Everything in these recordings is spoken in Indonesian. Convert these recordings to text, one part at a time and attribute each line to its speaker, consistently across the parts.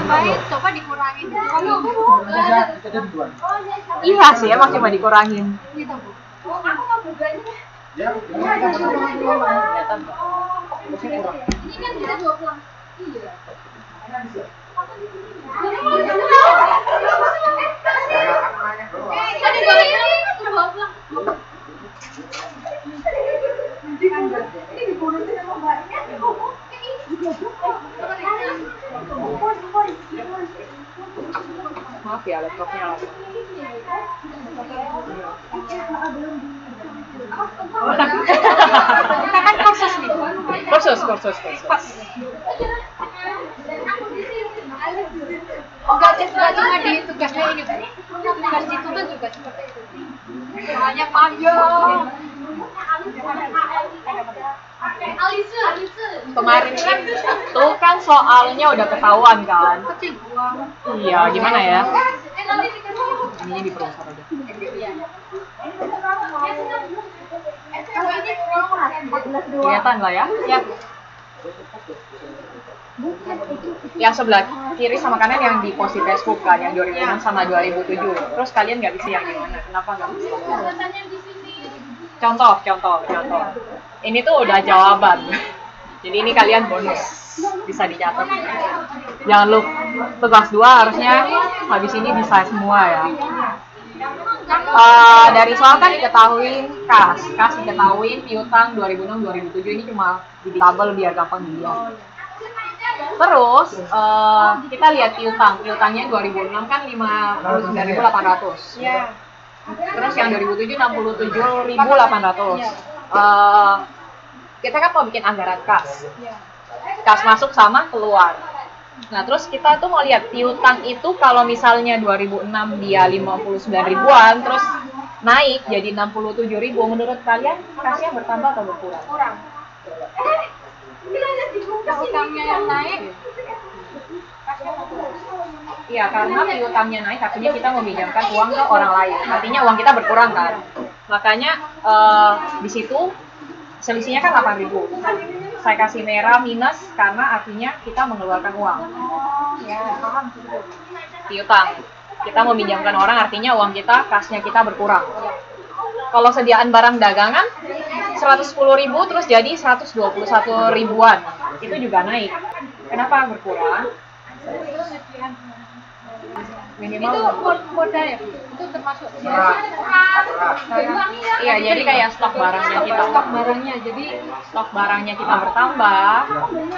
Speaker 1: Baik, coba dikurangin.
Speaker 2: Iya sih, emang cuma dikurangin.
Speaker 1: Gitu, Bu.
Speaker 3: Ya,
Speaker 1: Ini kan kita 20. Iya.
Speaker 2: Maaf ya, laptopnya lama.
Speaker 1: Kita kan kursus nih.
Speaker 2: Kursus.
Speaker 1: Enggak cuma di tugasnya ini, Bu. Tugas di tugas juga seperti itu. Soalnya panjang.
Speaker 2: Kemarin itu kan soalnya udah ketahuan kan.
Speaker 1: Kecil banget.
Speaker 2: Iya, gimana ya? Ininya diperbesar aja. Kelihatan lah ya. Ya. Yang sebelah kiri sama kanan yang di post di Facebook kan, yang 2006 sama 2007. Terus kalian nggak bisa yang gimana? Kenapa nggak bisa? Contoh. Ini tuh udah jawaban. Jadi ini kalian bonus. Bisa dicatat. Jangan lupa tugas 2 harusnya habis ini bisa semua ya. Dari soal kan diketahuin kas diketahuin piutang 2006-2007 ini cuma di tabel biar gampang dilihat. Terus kita lihat piutangnya 2006 kan 59.800.
Speaker 1: Ya.
Speaker 2: Terus yang 2007 67.800. Kita kan mau bikin anggaran kas masuk sama keluar. Nah, terus kita tuh mau lihat piutang itu kalau misalnya 2006 dia 59 ribuan, terus naik jadi 67 ribu, menurut kalian kasnya bertambah atau berkurang?
Speaker 1: Kurang. Utangnya yang naik.
Speaker 2: Iya, karena piutangnya naik, artinya kita meminjamkan uang ke orang lain. Artinya uang kita berkurang kan. Makanya di situ selisihnya kan 8.000. Saya kasih merah minus karena artinya kita mengeluarkan uang.
Speaker 1: Ya, paham.
Speaker 2: Piutang. Kita meminjamkan orang artinya uang kita, kasnya kita berkurang. Kalau sediaan barang dagangan 110.000 terus jadi 121 ribuan. Itu juga naik. Kenapa berkurang? Minimal
Speaker 1: Itu modal ya? Itu termasuk
Speaker 2: iya, jadi kayak stok barangnya kita.
Speaker 1: Jadi
Speaker 2: Stok barangnya kita bertambah,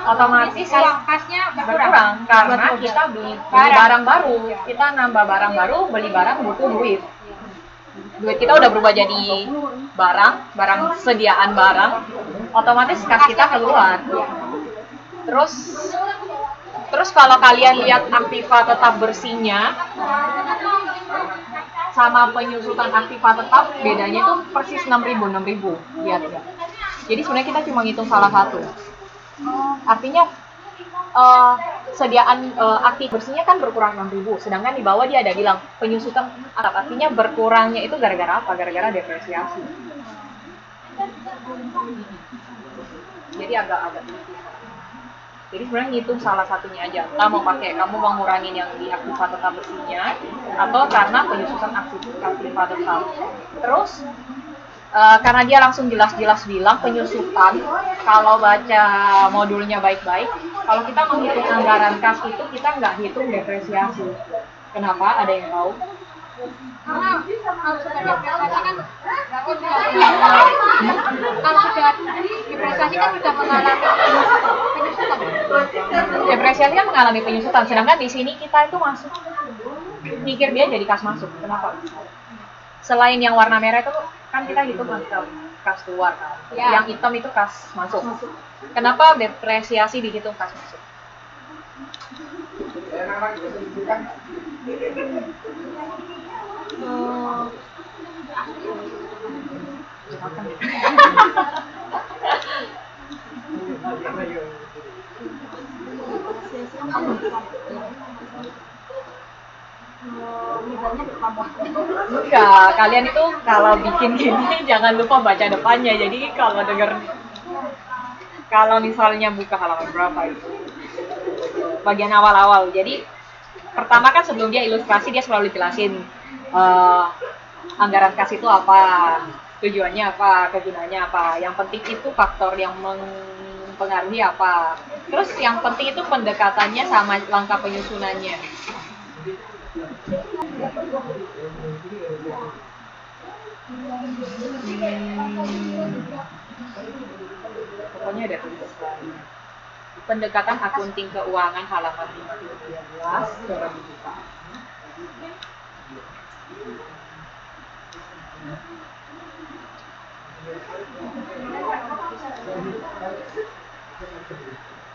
Speaker 2: otomatis
Speaker 1: uang kasnya
Speaker 2: berkurang karena kita beli barang baru. Kita nambah barang baru, beli barang butuh duit. Duit kita udah berubah jadi barang sediaan barang, otomatis kas kita keluar. Terus kalau kalian lihat aktiva tetap bersihnya sama penyusutan aktiva tetap, bedanya itu persis 6.000. Lihat ya. Jadi sebenarnya kita cuma ngitung salah satu. Artinya sediaan aktif bersihnya kan berkurang 6.000, sedangkan di bawah dia ada bilang penyusutan atap, artinya berkurangnya itu gara-gara apa? Gara-gara depresiasi. Jadi agak jadi sebenarnya ngitung salah satunya aja. Kamu mau ngurangin yang di aktiva tetap bersihnya atau karena penyusutan aktiva tetap. Terus karena dia langsung jelas-jelas bilang penyusutan, kalau baca modulnya baik-baik, kalau kita menghitung anggaran kas itu kita nggak hitung depresiasi. Kenapa? Ada yang tahu?
Speaker 1: karena kalau sudah depresiasi kan kalau sudah depresiasi kan sudah mengalami penyusutan.
Speaker 2: Depresiasi kan mengalami penyusutan, sedangkan di sini kita itu masuk mikir dia jadi kas masuk. Kenapa? Selain yang warna merah itu kan kita hitung kas keluar kan.
Speaker 1: Ya.
Speaker 2: Yang hitam itu kas masuk. Kenapa depresiasi dihitung kas masuk? Enggak, kalian itu kalau bikin gini jangan lupa baca depannya. Jadi kalau misalnya buka halaman berapa itu bagian awal-awal. Jadi pertama kan sebelum dia ilustrasi dia selalu jelasin anggaran kas itu apa, tujuannya apa, kegunaannya apa. Yang penting itu faktor yang mempengaruhi apa. Terus yang penting itu pendekatannya sama langkah penyusunannya. Pokoknya ada tulisan. Pendekatan akunting keuangan halaman 513 coba dibuka.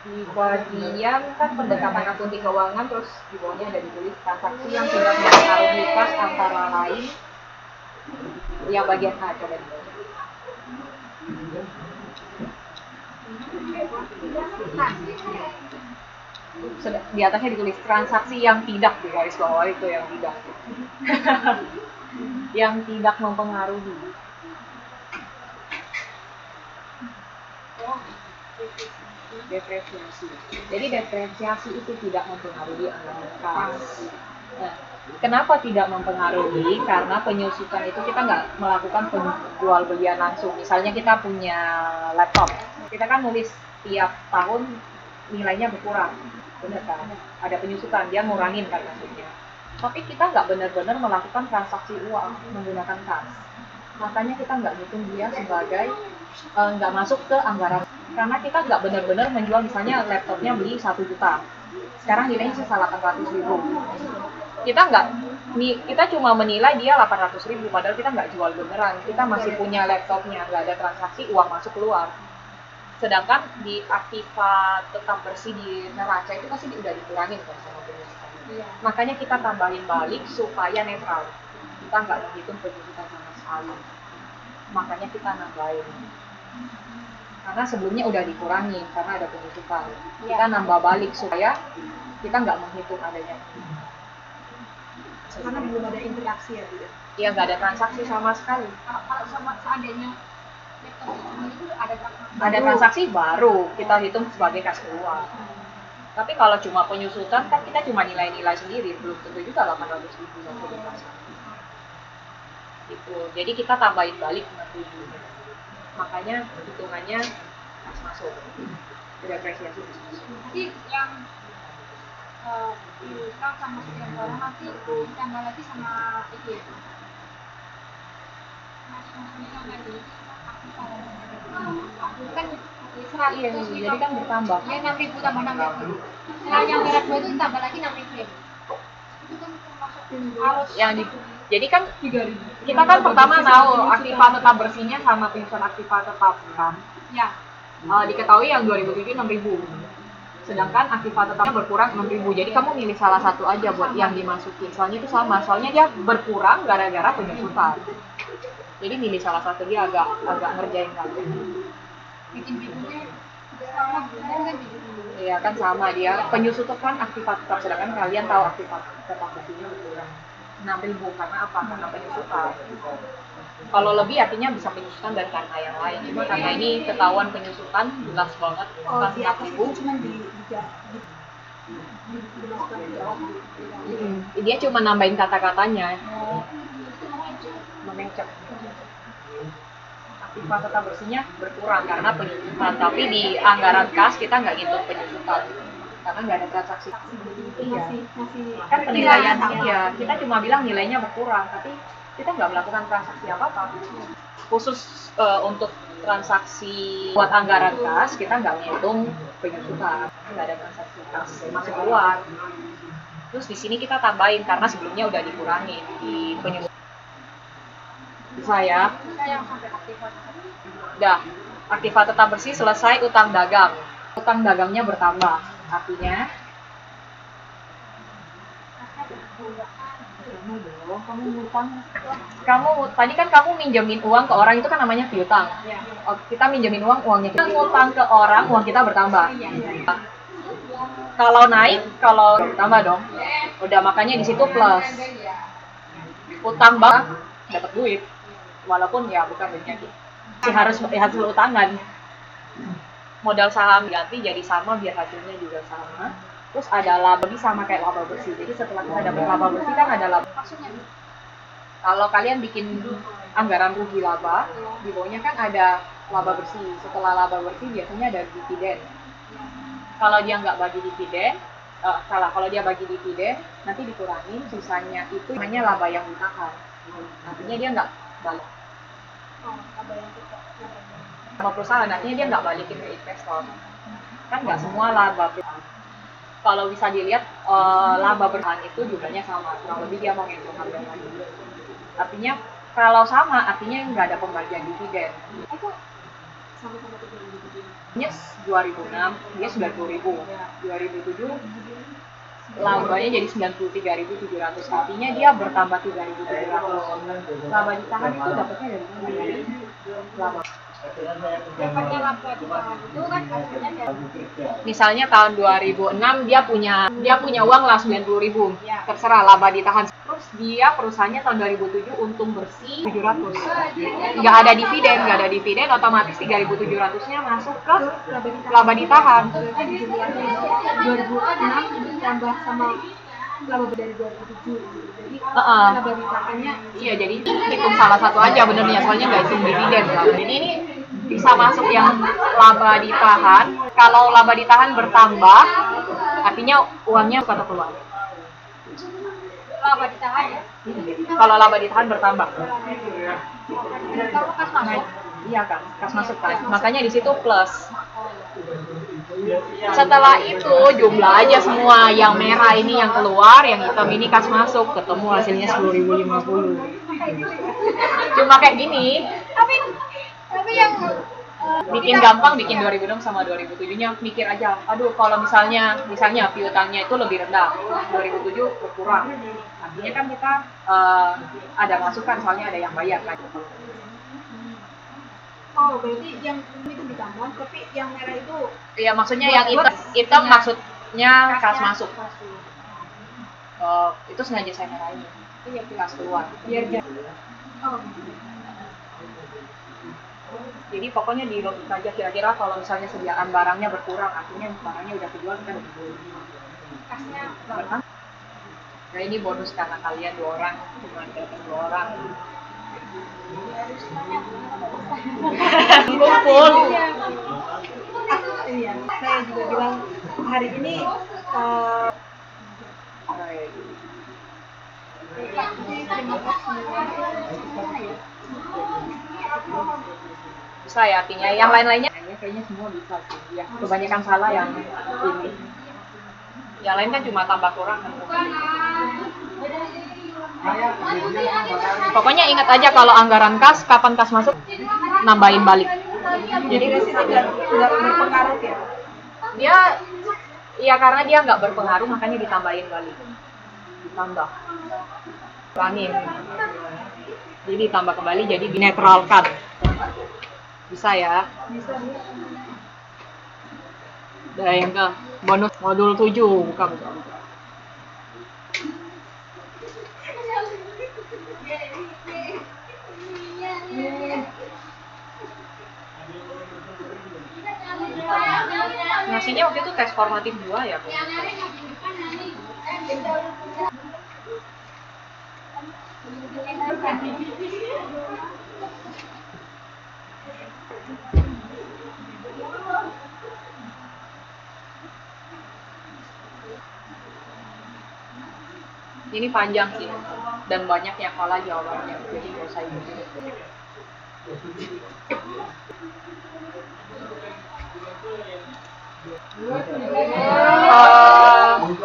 Speaker 2: Di bagian kan pendekatan akunting keuangan, terus di bawahnya ada ditulis transaksi yang tidak mempengaruhi kas antara lain. Yang bagian A coba dibaca. Di atasnya ditulis transaksi yang tidak, di garis bawah itu yang tidak. Yang tidak mempengaruhi. Depresiasi. Jadi depresiasi itu tidak mempengaruhi anggaran kas. Nah, kenapa tidak mempengaruhi? Karena penyusutan itu kita nggak melakukan penjual belian langsung. Misalnya kita punya laptop, kita kan nulis tiap tahun nilainya berkurang, benar kan? Ada penyusutan, dia ngurangin kan maksudnya. Tapi kita nggak benar-benar melakukan transaksi uang menggunakan kas. Makanya kita nggak hitung dia sebagai nggak masuk ke anggaran. Karena kita nggak benar-benar menjual, misalnya laptopnya beli 1 juta. Sekarang nilainya sisa 800.000. Kita cuma menilai dia 800.000, padahal kita nggak jual beneran. Kita masih punya laptopnya, nggak ada transaksi uang masuk keluar. Sedangkan di aktiva tetap bersih di neraca itu pasti udah dikurangin kan sama penyusutan. Iya. Makanya kita tambahin balik supaya netral. Kita nggak menghitung penyusutan sama sekali. Makanya kita nambahin. Karena sebelumnya udah dikurangin karena ada penyusutan. Ya. Kita nambah balik supaya kita nggak menghitung adanya.
Speaker 1: Karena belum ada interaksi ya, Bu.
Speaker 2: Iya, nggak ada transaksi sama sekali.
Speaker 1: Kalau sama seandainya itu
Speaker 2: ada transaksi baru kita hitung sebagai kas keluar. Tapi kalau cuma penyusutan kan kita cuma nilai-nilai sendiri, belum tentu juga 800.000 yang perlu dipasang. Gitu. Jadi kita tambahin balik 6.000. Makanya hitungannya pas masuk. Depresiasi masuk.
Speaker 1: Jadi yang diulang sama sekian orang nanti ditambah lagi sama itu ya. Kan
Speaker 2: iya, jadi kan bertambah.
Speaker 1: Ya 6.000 tambah 6.000. Nah yang berat 2 itu ditambah lagi 6.000 ya. Itu kan termasuk harus
Speaker 2: yang jadi kan kita kan pertama tahu aktiva tetap bersihnya sama penyusutan aktiva tetap kan.
Speaker 1: Ya.
Speaker 2: Diketahui yang 2007 6.000. Sedangkan aktiva tetapnya berkurang 6.000. Jadi kamu milih salah satu aja buat yang dimasukin. Soalnya itu sama. Soalnya dia berkurang gara-gara penyusutan. Jadi milih salah satu, dia agak ngerjain kamu.
Speaker 1: Bikin videonya sama bulan kan video.
Speaker 2: Iya kan sama dia. Penyusutan kan aktiva tetap, sedangkan kalian tahu aktiva tetap bersihnya berkurang 6.000 karena apa? Karena penyusutan. Kalau lebih artinya bisa penyusutan dan karena yang lain. Cuma karena ini ketahuan penyusutan jelas banget pas 6.000. Dia cuma nambahin kata-katanya. Memencet. Aktiva tetap bersihnya berkurang karena penyusutan. Tapi di anggaran kas kita nggak ngitung penyusutan. Karena nggak ada transaksi. Iya. Kan penilaiannya ya. Kita cuma bilang nilainya berkurang, tapi kita nggak melakukan transaksi apa-apa. Khusus untuk transaksi buat anggaran kas, kita nggak ngitung penyusutan. Nggak ada transaksi kas masuk keluar. Terus di sini kita tambahin karena sebelumnya udah dikurangi di penyusutan. Saya udah aktiva tetap bersih, selesai utang dagang. Utang dagangnya bertambah. Artinya tadi kan kamu minjemin uang ke orang, itu kan namanya piutang. Kita minjemin uangnya kita ngutang ke orang, uang kita bertambah. Kalau naik, kalau bertambah dong. Udah, makanya di situ plus. Utang bank dapat duit, walaupun ya bukan duitnya harus utangan. Modal saham ganti jadi sama biar hasilnya juga sama. Terus ada laba sama kayak laba bersih. Jadi setelah kita dapat laba bersih kan ada laba.
Speaker 1: Maksudnya
Speaker 2: Kalau kalian bikin anggaran rugi laba, di bawahnya kan ada laba bersih. Setelah laba bersih biasanya ada dividen. Kalau dia nggak bagi dividen, kalau dia bagi dividen, nanti dikurangi sisanya itu namanya laba yang ditahan. Artinya dia nggak balik.
Speaker 1: apa yang kita
Speaker 2: Sama perusahaan, artinya dia nggak balikin ke investor. Kan nggak semua laba. Kalau bisa dilihat, laba bertahan itu jumlahnya sama. Kurang lebih dia mau ngitung harga lagi. Artinya, kalau sama, artinya nggak ada pembagian dividen.
Speaker 1: itu sama-sama tujuan gitu.
Speaker 2: Yes, 2006, dia 90.000. 2007, labanya jadi 93.700. Artinya dia bertambah 3.700. Laba ditahan itu dapatnya dari mana? Laba.
Speaker 1: Dapatnya laba ditahan itu kan hasilnya dari
Speaker 2: Misalnya tahun 2006 dia punya uang lah 90.000.
Speaker 1: Ya.
Speaker 2: Terserah laba ditahan. Terus dia perusahaannya tahun 2007 untung bersih 700. Nggak ada dividen, otomatis 3.700-nya masuk ke laba ditahan.
Speaker 1: berarti jumlahnya itu 2006 ditambah sama laba dari 2007. Jadi laba ditahannya
Speaker 2: Iya, jadi hitung salah satu aja benernya, soalnya nggak hitung dividen. Jadi ini bisa masuk yang laba ditahan. Kalau laba ditahan bertambah, artinya uangnya kata keluar.
Speaker 1: laba ditahan ya.
Speaker 2: Kalau laba ditahan bertambah.
Speaker 1: Kalau kas masuk
Speaker 2: Iya kan, kas masuk kan. Makanya di situ plus. Setelah itu jumlah aja semua, yang merah ini yang keluar, yang hitam ini kas masuk, ketemu hasilnya 10.050. Cuma kayak gini,
Speaker 1: tapi yang
Speaker 2: bikin gampang, bikin 2006 sama 2007-nya mikir aja. Aduh, kalau misalnya piutangnya itu lebih rendah, 2007 berkurang. Artinya kan kita ada masukan, soalnya ada yang bayar kan.
Speaker 1: berarti yang ini itu ditambah, tapi yang merah itu
Speaker 2: Iya, maksudnya yang hitam maksudnya kas masuk. Itu sengaja saya merahin.
Speaker 1: iya
Speaker 2: Kas keluar.
Speaker 1: biar oh
Speaker 2: Jadi pokoknya di logika aja, kira-kira kalau misalnya sediaan barangnya berkurang, artinya barangnya udah kejual, kita udah kejual.
Speaker 1: kasnya
Speaker 2: Benar? Nah, ini bonus karena kalian 2 orang, cuma datang 2 orang. Kumpul.
Speaker 1: iya saya juga bilang hari ini terima kasih
Speaker 2: Bisa ya, artinya yang lain-lainnya kayaknya semua bisa sih. Ya, kebanyakan salah yang ini. Yang lain kan cuma tambah kurang kan. Pokoknya ingat aja kalau anggaran kas, kapan kas masuk, nambahin balik. Jadi
Speaker 1: tidak berpengaruh ya.
Speaker 2: dia, ya karena dia nggak berpengaruh, makanya ditambahin balik. Ditambah. Kurangin. Jadi ditambah kembali, jadi dinetralkan. Bisa ya.
Speaker 1: Bisa
Speaker 2: Udah yang ke bonus modul 7, buka. Nasinya waktu itu tes formatif 2 ya. Ini panjang sih, dan banyak yang salah jawabannya, jadi nggak usah ikut.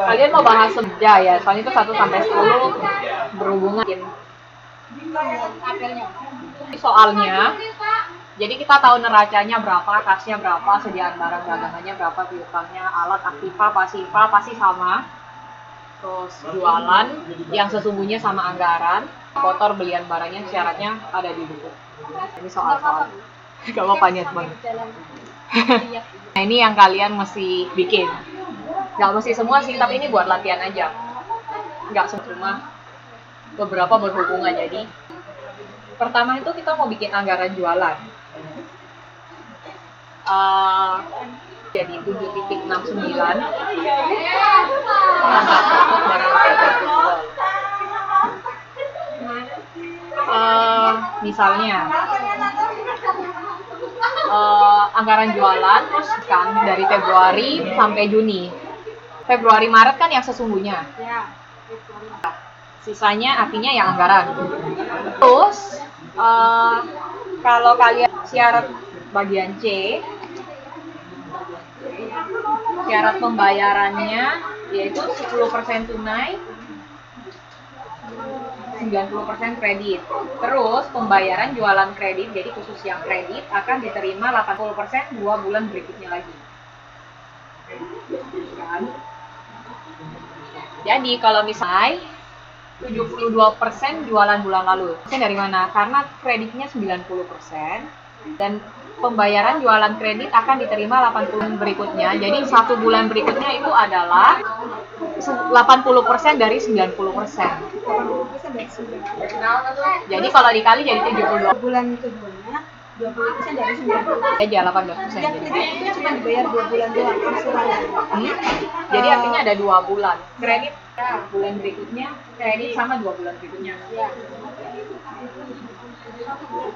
Speaker 2: Kalian mau bahas kerja ya, soalnya itu 1 sampai 10 berhubungan.
Speaker 1: apelnya
Speaker 2: Soalnya, jadi kita tahu neracanya berapa, kasnya berapa, sediaan barang dagangannya berapa, piutangnya, alat, aktiva, pasiva, pasti sama. Terus jualan yang sesungguhnya sama anggaran, kotor belian barangnya, syaratnya ada di buku. Ini soal-soal. Gak apa-apa niat banget. Nah, ini yang kalian mesti bikin. Gak mesti semua sih, tapi ini buat latihan aja. Gak semua, beberapa berhubungan. Jadi pertama itu kita mau bikin anggaran jualan. jadi 7,69 angka untuk barang terjual. Misalnya anggaran jualan terus kan dari Februari sampai Juni. Februari Maret kan yang sesungguhnya. Sisanya artinya yang anggaran. Terus kalau kalian syarat bagian C, syarat pembayarannya yaitu 10% tunai, 90% kredit. Terus pembayaran jualan kredit, jadi khusus yang kredit akan diterima 80% 2 bulan berikutnya lagi. Kan? Jadi kalau misalnya 72% jualan bulan lalu. Dari mana? Karena kreditnya 90% dan pembayaran jualan kredit akan diterima 80 berikutnya. Jadi 1 bulan berikutnya itu adalah 80% dari 90%. Jadi kalau dikali jadi 72
Speaker 3: Bulan keduanya 20% dari 90.
Speaker 2: aja 18%.
Speaker 3: Yang kredit itu cuma dibayar 2 bulan doang angsuran.
Speaker 2: Jadi artinya ada 2 bulan. Kredit bulan berikutnya, kredit sama 2 bulan berikutnya.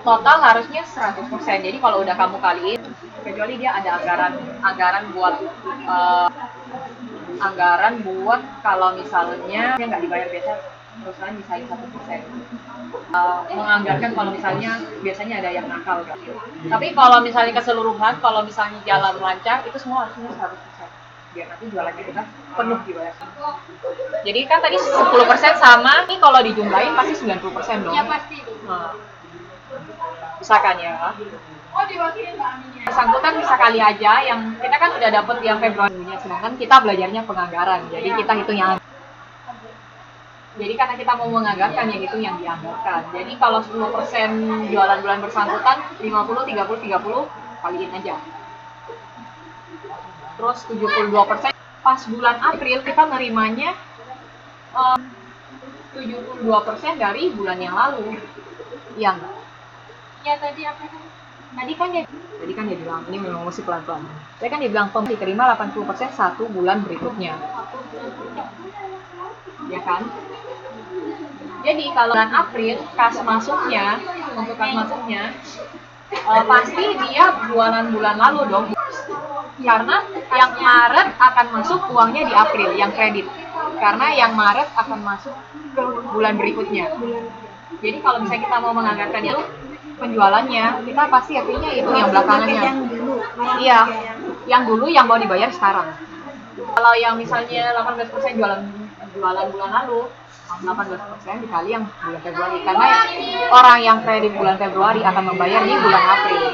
Speaker 2: Total harusnya 100%. Jadi kalau udah kamu kaliin, kecuali dia ada anggaran buat kalau misalnya nggak dibayar biasa perusahaan misalnya 1%. Menganggarkan kalau misalnya biasanya ada yang nakal kan. Tapi kalau misalnya keseluruhan, kalau misalnya jalan lancar itu semua harusnya 100%. Biar nanti jualannya kita penuh dibayar. Jadi kan tadi 10% sama, ini kalau dijumlahin pasti 90% dong.
Speaker 1: Ya pasti.
Speaker 2: Misalkan ya. Bersangkutan bisa kali aja yang kita kan udah dapet yang Februari, sedangkan kita belajarnya penganggaran. Jadi kita hitung yang karena kita mau menganggarkan yang itu yang dianggarkan. Jadi kalau 10% jualan bulan bersangkutan 50, 30, 30 kaliin aja. Terus 72% pas bulan April kita nerimanya 72% dari bulan yang lalu. Yang
Speaker 1: Ya tadi apa?
Speaker 2: Tadi kan dia bilang, ini memang mesti pelan-pelan. Tadi kan dia bilang diterima 80% 1 bulan berikutnya. Ya kan? Jadi kalau bulan April kas masuknya pasti dia jualan bulan lalu dong. Karena yang Maret akan masuk uangnya di April, yang kredit. Karena yang Maret akan masuk bulan berikutnya. Jadi kalau misalnya kita mau menganggarkan itu penjualannya, kita pasti artinya itu yang belakangannya.
Speaker 3: Yang dulu.
Speaker 2: Iya, yang dulu yang mau dibayar sekarang. Kalau yang misalnya 18% jualan bulan lalu, 18% dikali yang bulan Februari. Karena orang yang kredit bulan Februari akan membayar di bulan April.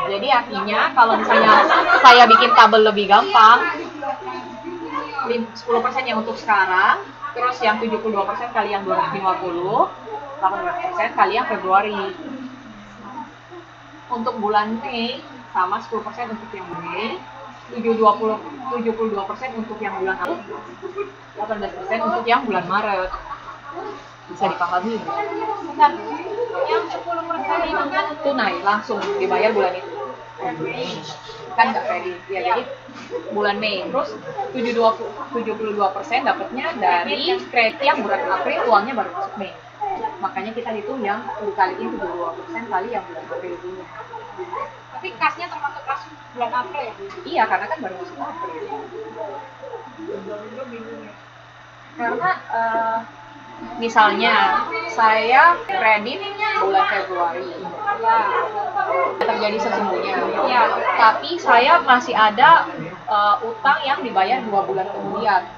Speaker 2: Jadi artinya kalau misalnya saya bikin tabel lebih gampang, 10% yang untuk sekarang, terus yang 72% kali yang 250, 18% kali yang Februari. Untuk bulan Mei sama 10% untuk yang Mei, 72% untuk yang bulan April, 18% untuk yang bulan Maret. Bisa dipahami?
Speaker 1: Bukan. Yang 10% itu kan
Speaker 2: Tunai langsung dibayar bulan itu. Kan nggak kredit. Ya, jadi bulan Mei. Terus 72% dapatnya dari kredit yang bulan April, uangnya baru masuk Mei. Makanya kita hitung yang dikaliin 72% kali yang bulan April dulu.
Speaker 1: tapi kasnya termasuk kas bulan April ya?
Speaker 2: Iya, karena kan baru masuk April. Karena misalnya saya kredit bulan Februari, terjadi sesungguhnya. Ya, tapi saya masih ada utang yang dibayar 2 bulan kemudian.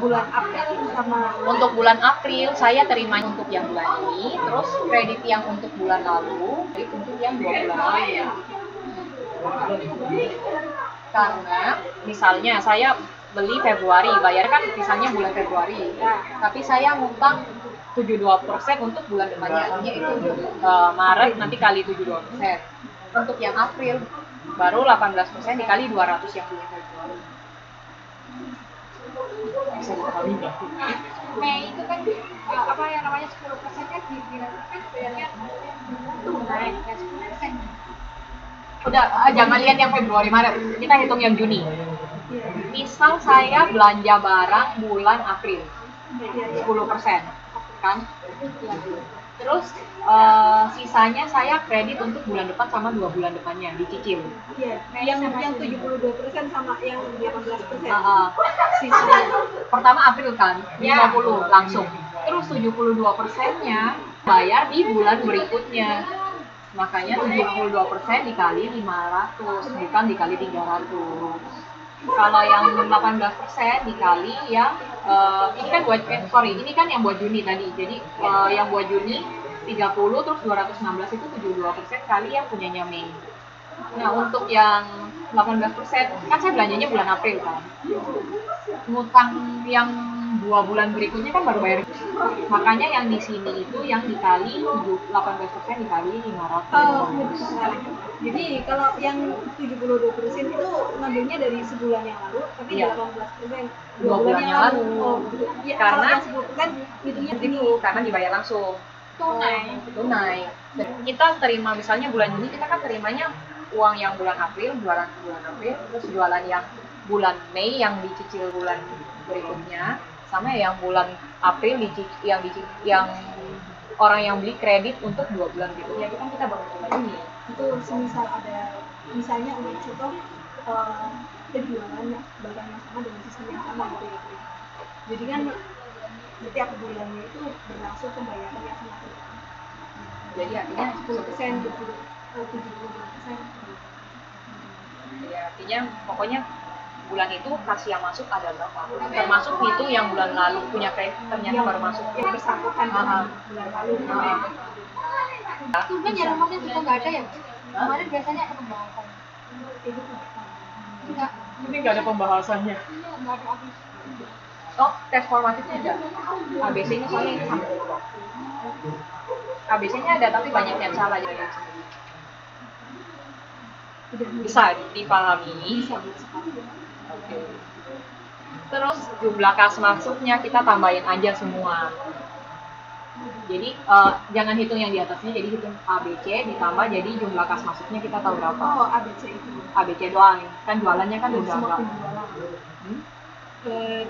Speaker 3: Bulan April sama
Speaker 2: Untuk bulan April saya terima untuk yang bulan ini, terus kredit yang untuk bulan lalu, kredit untuk yang 2 bulan lalu. Karena misalnya saya beli Februari, bayar kan misalnya bulan Februari, tapi saya ngutang 72% untuk bulan depannya, artinya itu Maret nanti kali 72%. Untuk yang April baru 18% dikali 200 yang bulan Februari. Bisa dipahami nggak?
Speaker 1: Mei itu kan apa yang namanya 10% kan dilakukan bayarnya tunai ya 10%.
Speaker 2: Udah, jangan lihat yang Februari Maret, kita hitung yang Juni. Misal saya belanja barang bulan April 10%, kan? Terus sisanya saya kredit untuk bulan depan sama 2 bulan depannya dicicil.
Speaker 3: Iya, yang 72% sama yang 18%.
Speaker 2: Sisanya pertama April kan, 50 langsung. Terus 72%-nya bayar di bulan berikutnya. Makanya 72% dikali 500, bukan dikali 300. Kalau yang 18% dikali yang ini kan buat ini kan yang buat Juni tadi. Jadi yang buat Juni 30 terus 216 itu 72% kali yang punyanya Mei. Nah, untuk yang 18% kan saya belanjanya bulan April kan. Ngutang yang 2 bulan berikutnya kan baru bayar. Makanya yang di sini itu yang dikali 18% dikali 500.
Speaker 3: Jadi kalau yang 72% itu ngambilnya dari sebulan yang lalu, tapi
Speaker 2: Iya.
Speaker 3: 18%
Speaker 2: 2 bulan yang lalu.
Speaker 3: Oh, ya,
Speaker 2: Karena
Speaker 3: kalau yang 10% hitungnya
Speaker 2: itu karena dibayar langsung. Tunai. Dan kita terima misalnya bulan Juni kita kan terimanya uang yang bulan April, jualan bulan April, terus jualan yang bulan Mei yang dicicil bulan berikutnya, sama yang bulan April yang orang yang beli kredit untuk 2 bulan berikutnya itu kan kita baru terima Juni.
Speaker 3: Itu semisal ada misalnya untuk contoh penjualan barang yang sama dengan sistem yang sama gitu ya. Jadi kan setiap bulannya itu berlangsung pembayaran yang sama.
Speaker 2: Jadi artinya
Speaker 3: 10%, 72%.
Speaker 2: Ya, artinya pokoknya bulan itu kasih yang masuk ada berapa? Termasuk itu yang bulan lalu punya kredit ternyata baru masuk.
Speaker 3: Yang bersangkutan dengan bulan lalu.
Speaker 1: Itu kan ya rumahnya juga nggak ada ya. Kemarin biasanya ada pembahasan. Enggak.
Speaker 2: Ini nggak ada pembahasannya.
Speaker 1: Iya, nggak ada habis.
Speaker 2: Oh, tes formatifnya ada. ABC-nya soalnya ini sama. ABC-nya ada tapi banyak yang salah jadi. Bisa dipahami. Oke. Terus jumlah kas masuknya kita tambahin aja semua. Jadi jangan hitung yang di atasnya, jadi hitung ABC ditambah jadi jumlah kas masuknya kita tahu berapa.
Speaker 3: Oh, ABC itu.
Speaker 2: ABC doang. Kan jualannya kan udah
Speaker 3: Semua
Speaker 2: enggak.
Speaker 3: penjualan.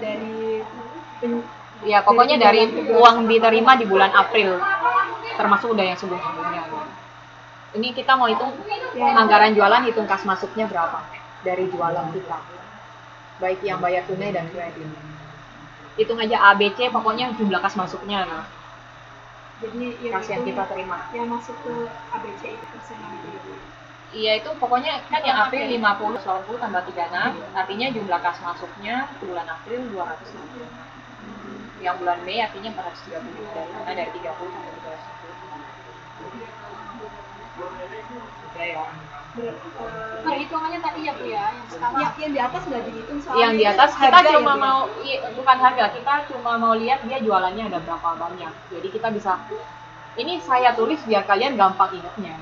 Speaker 3: Dari
Speaker 2: Ya pokoknya dari uang diterima di bulan April, termasuk udah yang sebelum-sebelumnya. Ini kita mau hitung anggaran jualan, hitung kas masuknya berapa dari jualan kita, baik yang bayar tunai dan kredit. Hitung aja ABC, pokoknya jumlah kas masuknya. Nah,
Speaker 3: jadi
Speaker 2: kas yang kita terima.
Speaker 3: Yang masuk ke ABC itu persenan itu.
Speaker 2: Iya itu pokoknya kan yang April 50, 80 tambah 36, artinya jumlah kas masuknya bulan April 260. Yang bulan Mei artinya 430, dari 30 sampai 310. Oke ya.
Speaker 1: Perhitungannya tadi ya Bu ya, yang sekarang.
Speaker 3: Yang di atas sudah dihitung soalnya.
Speaker 2: Yang di atas kita
Speaker 3: harga
Speaker 2: cuma
Speaker 3: ya,
Speaker 2: mau bukan harga, kita cuma mau lihat dia jualannya ada berapa banyak. Jadi kita bisa ini saya tulis biar kalian gampang ingatnya.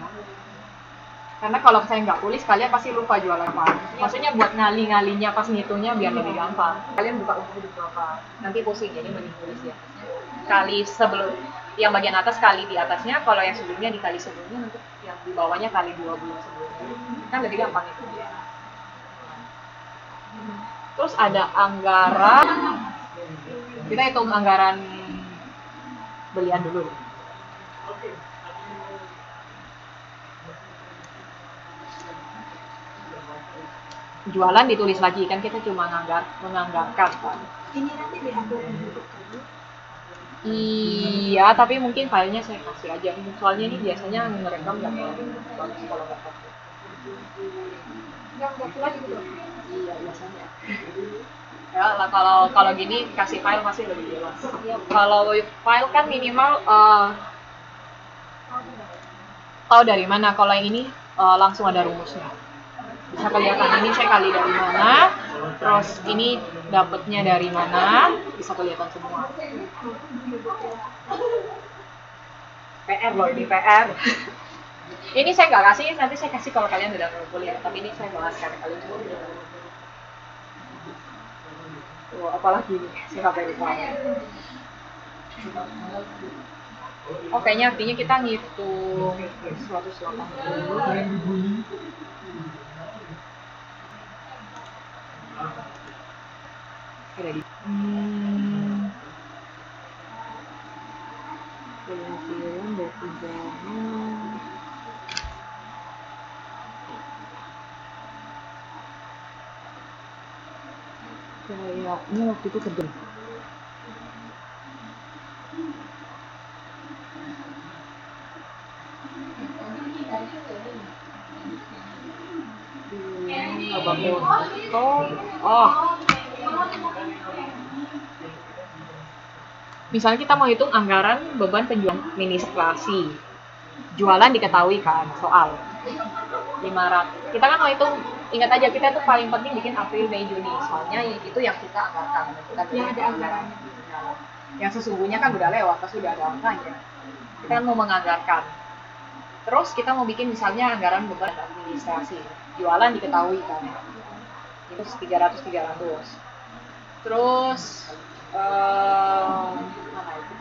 Speaker 2: Karena kalau saya nggak tulis kalian pasti lupa jualan apa. Maksudnya buat ngali-ngalinya pas ngitungnya biar lebih gampang. Kalian buka buku berapa? Nanti pusing jadi mending tulis di atasnya. Kali sebelum yang bagian atas kali di atasnya, kalau yang sebelumnya dikali sebelumnya, nanti yang di bawahnya kali 2 bulan sebelumnya. Kan lebih gampang itu. Terus ada anggaran, kita hitung anggaran belian dulu. Jualan ditulis lagi, kan kita cuma menganggarkan kan.
Speaker 3: Ini nanti diupload di YouTube kan?
Speaker 2: Iya, tapi mungkin filenya saya kasih aja. Soalnya ini biasanya ngerekam nggak bagus kalau nggak pakai.
Speaker 1: Yang buat keluar gitu.
Speaker 2: Iya biasanya. Ya lah kalau gini kasih file masih lebih jelas. Kalau file kan minimal tahu dari mana. Kalau yang ini langsung ada rumusnya. Bisa kelihatan ini saya kali dari mana, terus ini dapatnya dari mana, bisa kelihatan semua. PR loh ini PR. Ini saya nggak kasih, nanti saya kasih kalau kalian udah kuliah. Tapi ini saya bahas karena kalian semua. Wah, apalagi nih siapa yang lupa. Oh, kayaknya artinya kita ngitung 180. Ada di penghasilan dari tunjangan. Kayaknya waktu itu kerja. Abang foto. Oh, misalnya kita mau hitung anggaran beban penjualan administrasi. Jualan diketahui kan soal 500. Kita kan mau hitung, ingat aja kita tuh paling penting bikin April, Mei, Juni. Soalnya itu yang kita anggarkan. Kita
Speaker 3: Yang ada anggaran.
Speaker 2: Yang sesungguhnya kan udah lewat, pas sudah ada angkanya. Kita kan mau menganggarkan. Terus kita mau bikin misalnya anggaran beban administrasi. Jualan diketahui kan. Itu 300. Terus mana itu?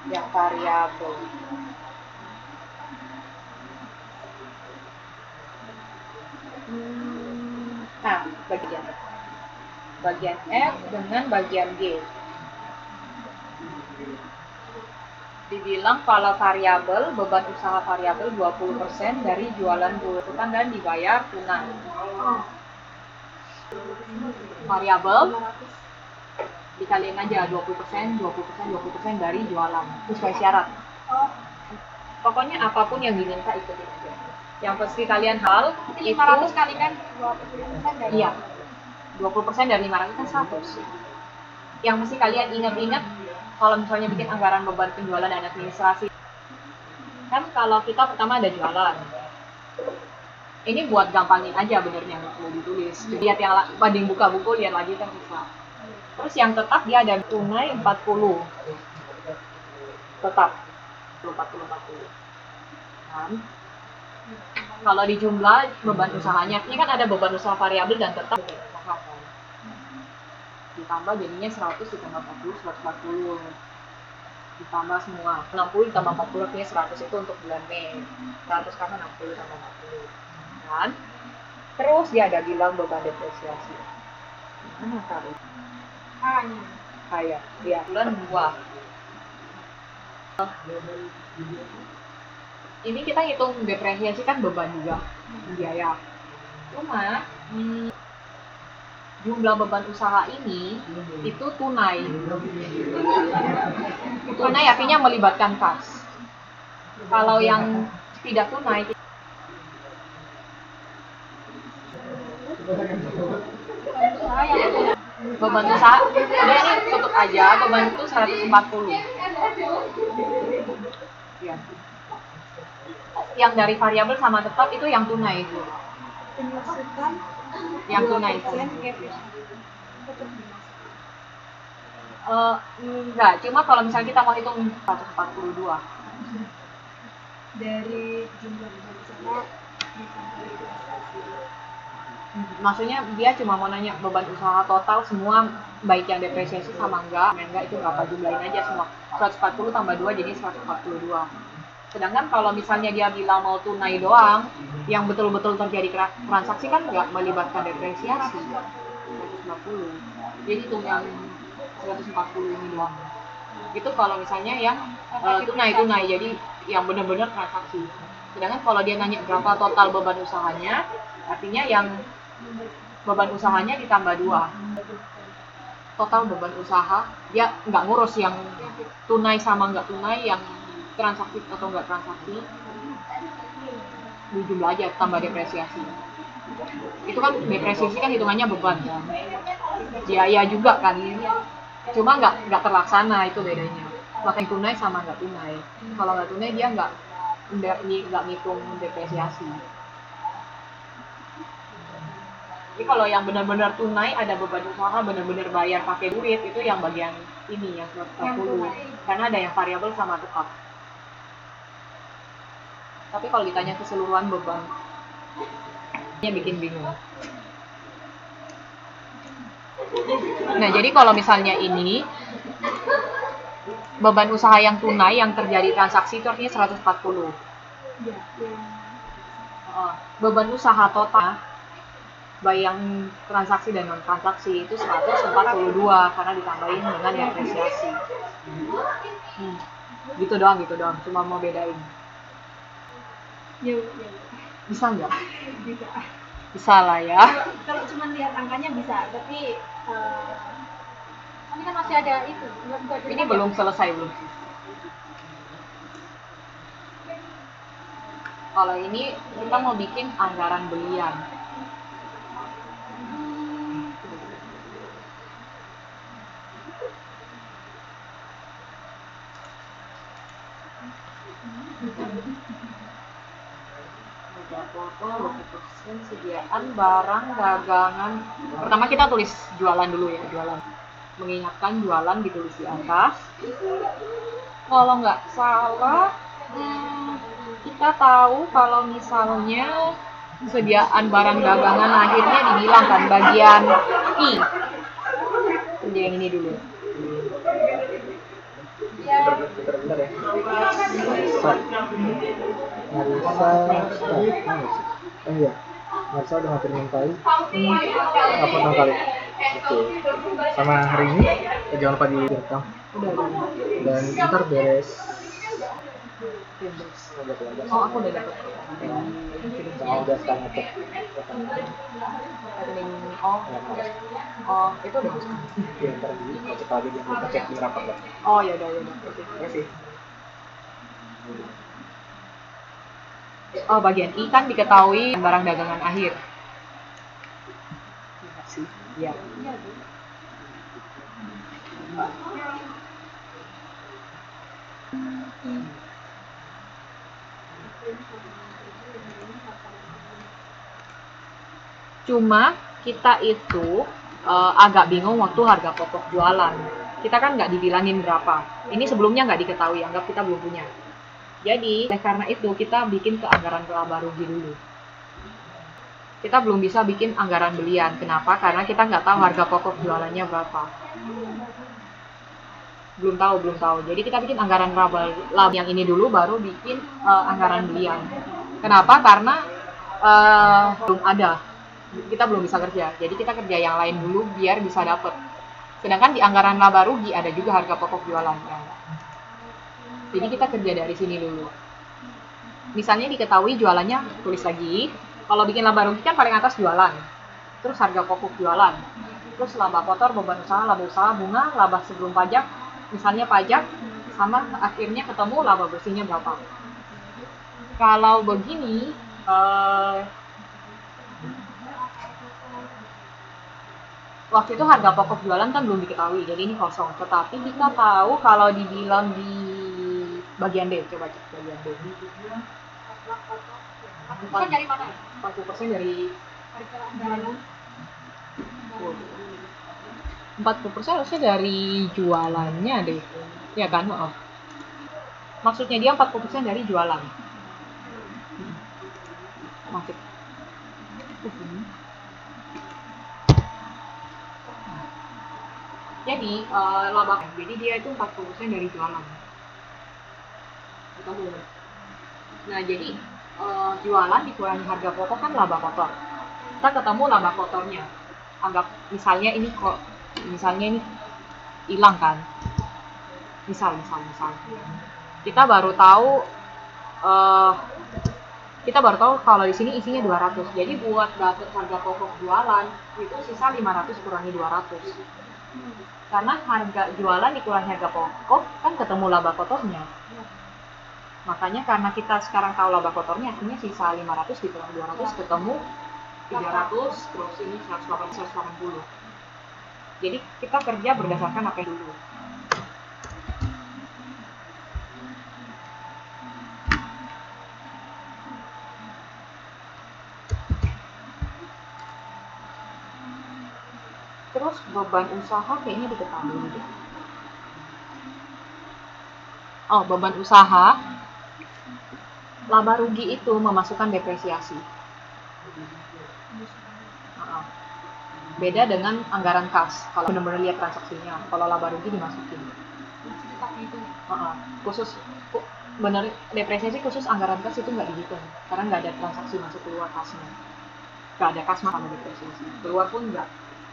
Speaker 2: Yang variabel. Nah, bagian F dengan bagian G. Dibilang kalau variabel, beban usaha variabel 20% dari jualan bulanan dan dibayar tunai. Variabel dikaliin aja 20% dari jualan. Itu sesuai syarat. Pokoknya apapun yang diminta ikutin aja. Yang pasti kalian hal itu
Speaker 1: 500 kalikan 20% dari
Speaker 2: iya. 20% dari 500 kan 100. Yang mesti kalian ingat-ingat kalau misalnya bikin anggaran beban penjualan dan administrasi. Kan kalau kita pertama ada jualan. Ini buat gampangin aja benernya mau ditulis. Lihat yang banding buka buku, lihat lagi kan bisa. Terus yang tetap dia ada tunai 40. Tetap 40. Kan? Kalau di jumlah beban usahanya, ini kan ada beban usaha variabel dan tetap beban usaha kan. Ditambah jadinya 100 ditambah 40, 140. Ditambah semua. 60 ditambah 40 artinya 100 itu untuk bulan Mei. 100 karena 60 tambah 40. Kan? Terus dia ada bilang beban depresiasi. Mana kali? Kayak dia bulan 2. Ini kita hitung depresiasi kan beban juga biaya. Cuma jumlah beban usaha ini itu tunai. Tunai artinya melibatkan kas. Kalau yang tidak tunai beban usaha, udah ini tutup aja, beban itu 140. Ya. Yang dari variabel sama tetap itu yang tunai itu.
Speaker 3: Penyusutan
Speaker 2: Yang tunai itu. Enggak, cuma kalau misalnya kita mau hitung 142.
Speaker 3: Dari jumlah beban usaha ditambah depresiasi.
Speaker 2: Maksudnya dia cuma mau nanya beban usaha total semua baik yang depresiasi sama enggak itu berapa, jumlahin aja semua. 140 tambah 2 jadi 142. Sedangkan kalau misalnya dia bilang mau tunai doang, yang betul-betul terjadi transaksi kan nggak melibatkan depresiasi. 150. Jadi itu yang 140 ini doang. Itu kalau misalnya yang tunai, jadi yang benar-benar transaksi. Sedangkan kalau dia nanya berapa total beban usahanya, artinya yang beban usahanya ditambah 2. Total beban usaha, dia nggak ngurus yang tunai sama nggak tunai, yang transaksi atau nggak transaksi, dijumlah aja tambah depresiasi. Itu kan depresiasi kan hitungannya beban kan, biaya juga kan, cuma nggak terlaksana, itu bedanya. Makanya tunai sama nggak tunai. Kalau nggak tunai dia nggak ngitung depresiasi. Jadi kalau yang benar-benar tunai ada beban usaha, benar-benar bayar pakai duit, itu yang bagian ini yang 140. Karena ada yang variabel sama tetap. Tapi kalau ditanya keseluruhan beban, bikin bingung. Nah, jadi kalau misalnya ini beban usaha yang tunai yang terjadi transaksi itu artinya 140.
Speaker 3: Ya, yang
Speaker 2: Beban usaha total baik yang transaksi dan non transaksi itu 142 karena ditambahin dengan depresiasi. Gitu doang, cuma mau bedain.
Speaker 3: ya.
Speaker 2: Bisa nggak?
Speaker 3: Bisa.
Speaker 2: Bisa lah ya.
Speaker 3: Kalau cuma lihat angkanya bisa, tapi
Speaker 1: Ini kan masih ada itu.
Speaker 2: Ini belum selesai belum sih. Kalau ini kita mau bikin anggaran belian. Sediaan barang dagangan. Pertama kita tulis jualan dulu ya, jualan. Mengingatkan jualan ditulis di atas. Kalau nggak salah, kita tahu kalau misalnya sediaan barang dagangan akhirnya dibilang kan bagian I. Jadi yang ini dulu.
Speaker 4: Bentar ya. Marisa, iya. Marisa udah ngatur mentai. Apa kali? Oke. Sama hari ini jangan lupa direkam.
Speaker 2: Udah.
Speaker 4: Dan ntar beres.
Speaker 2: Oh, aku udah dapat.
Speaker 4: Udah sekarang ngecek.
Speaker 2: Oh, itu udah.
Speaker 4: Iya, ntar ngecek lagi dia ngecek di rapat lah.
Speaker 2: Oh, ya udah. Oke, terima kasih. Oh, bagian I kan diketahui barang dagangan akhir. Terima kasih. Iya. Cuma kita itu agak bingung waktu harga pokok jualan. Kita kan nggak dibilangin berapa. Ini sebelumnya nggak diketahui, anggap kita belum punya. Jadi, karena itu kita bikin ke anggaran laba rugi dulu. Kita belum bisa bikin anggaran belian. Kenapa? Karena kita nggak tahu harga pokok jualannya berapa. Belum tahu. Jadi kita bikin anggaran laba yang ini dulu, baru bikin anggaran belian. Kenapa? Karena belum ada. Kita belum bisa kerja. Jadi kita kerja yang lain dulu biar bisa dapet. Sedangkan di anggaran laba rugi ada juga harga pokok jualan. Jadi kita kerja dari sini dulu. Misalnya diketahui jualannya, tulis lagi. Kalau bikin laba rugi kan paling atas jualan. Terus harga pokok jualan. Terus laba kotor, beban usaha, laba usaha, bunga, laba sebelum pajak. Misalnya pajak, sama akhirnya ketemu laba bersihnya berapa. Kalau begini, waktu itu harga pokok jualan kan belum diketahui, jadi ini kosong. Tetapi kita tahu kalau dibilang di bagian D, coba cek bagian D.
Speaker 1: 40% dari mana?
Speaker 2: 40% dari 40% harusnya dari jualannya deh. Ya kan, maaf. Maksudnya dia 40% dari jualan. Maksud. Jadi, laba. Jadi dia itu 40% dari jualan. Nah, jadi jualan dikurangi harga pokok kan laba kotor. Kita ketemu laba kotornya. Anggap misalnya ini hilang kan. Misal. Kita baru tahu kalau di sini isinya 200. Jadi buat dapet harga pokok jualan itu sisa 500 kurangi 200. Karena harga jualan dikurangi harga pokok kan ketemu laba kotornya. Makanya karena kita sekarang tahu laba kotornya, artinya sisa 500 dikurangi 200 ketemu 300, terus ini 180. Jadi kita kerja berdasarkan apa yang dulu. Terus beban usaha kayaknya diketahui. Oh, beban usaha laba rugi itu memasukkan depresiasi. Beda dengan anggaran kas. Kalau benar-benar lihat transaksinya, kalau laba rugi dimasukin. Khusus bener depresiasi khusus anggaran kas itu nggak dihitung karena nggak ada transaksi masuk keluar kasnya. Nggak ada kas sama depresiasi. Keluar pun nggak.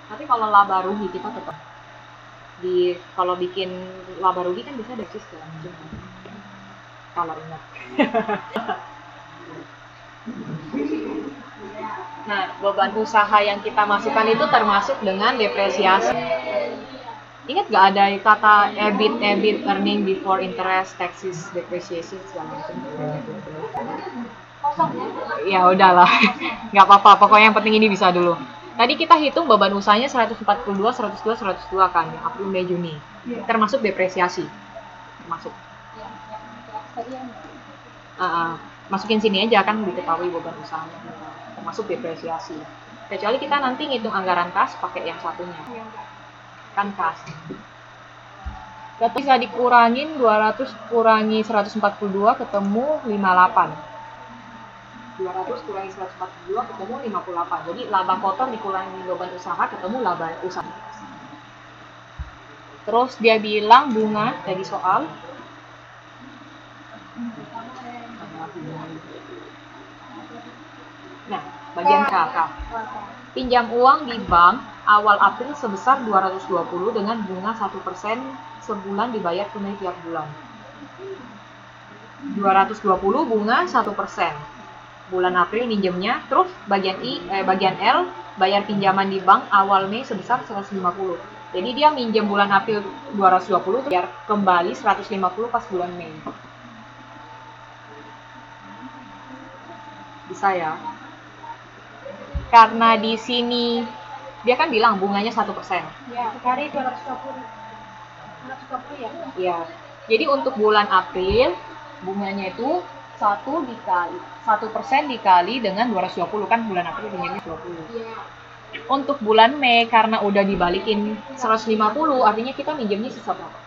Speaker 2: Tapi kalau laba rugi kita tetap kalau bikin laba rugi kan bisa desis segala macam. Kalau ingat. Nah, beban usaha yang kita masukkan itu termasuk dengan depresiasi. Ingat gak ada kata EBIT, earning before interest, taxes, depreciation segala macam. Ya udahlah, nggak apa-apa. Pokoknya yang penting ini bisa dulu. Tadi kita hitung beban usahanya 142, 102, 102 kan, April, Mei, Juni. Termasuk depresiasi. Termasuk. Masukin sini aja kan diketahui beban usahanya. Termasuk depresiasi. Kecuali kita nanti ngitung anggaran kas pakai yang satunya. Kan kas. Berarti bisa dikurangin 200 kurangi 142 ketemu 58. 200 kurangi 142 ketemu 58. Jadi laba kotor dikurangi beban usaha ketemu laba usaha. Terus dia bilang bunga dari soal. Nah, bagian K. Pinjam uang di bank awal April sebesar 220 dengan bunga 1% sebulan dibayar tunai tiap bulan. 220 bunga 1%. Bulan April minjemnya, terus bagian L bayar pinjaman di bank awal Mei sebesar 150. Jadi dia minjem bulan April 220 biar kembali 150 pas bulan Mei. Bisa ya? Karena di sini dia kan bilang bunganya 1%.
Speaker 1: Ya, kali 220. 220 ya?
Speaker 2: Iya. Jadi untuk bulan April bunganya itu 1% dikali dengan 220 kan bulan April pinjamnya 20.
Speaker 1: Iya.
Speaker 2: Untuk bulan Mei karena udah dibalikin 150 artinya kita minjemnya sisa berapa?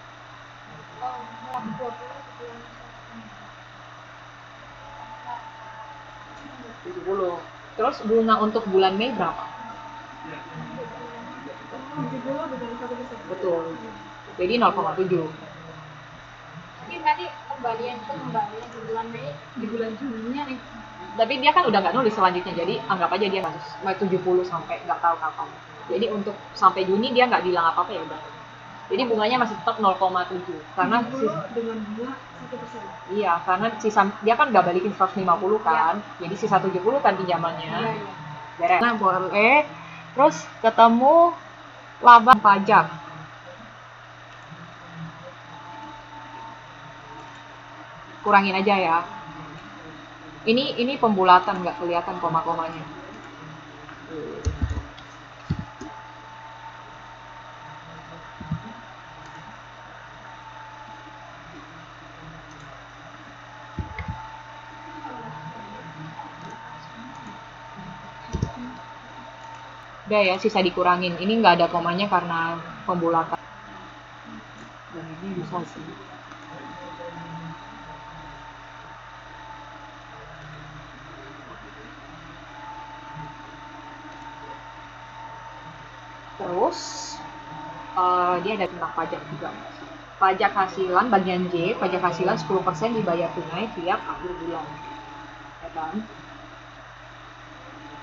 Speaker 2: 70. Terus bunga untuk bulan Mei berapa?
Speaker 3: 70 dengan 1%.
Speaker 2: Betul. Jadi 0,7.
Speaker 1: Mungkin tadi kembalian di bulan Mei, di bulan Juni nih.
Speaker 2: Tapi dia kan udah nggak nulis selanjutnya, jadi anggap aja dia kasus 70 sampai nggak tahu kapan. Jadi untuk sampai Juni dia nggak bilang apa-apa ya udah. Jadi bunganya masih tetap 0,7 karena
Speaker 3: dengan bunga 1%.
Speaker 2: iya, karena sisa dia kan nggak balikin 150 kan, jadi sisa 70 kan pinjamannya. Beres. Nah boleh. Terus ketemu laba pajak. Kurangin aja ya. Ini pembulatan nggak kelihatan koma-komanya. Udah ya, sisa dikurangin. Ini nggak ada komanya karena pembulatan. Dan ini bisa sih. Terus dia ada tentang pajak juga. Pajak hasilan bagian J, pajak hasilan 10% dibayar tunai tiap akhir bulan. Ya kan?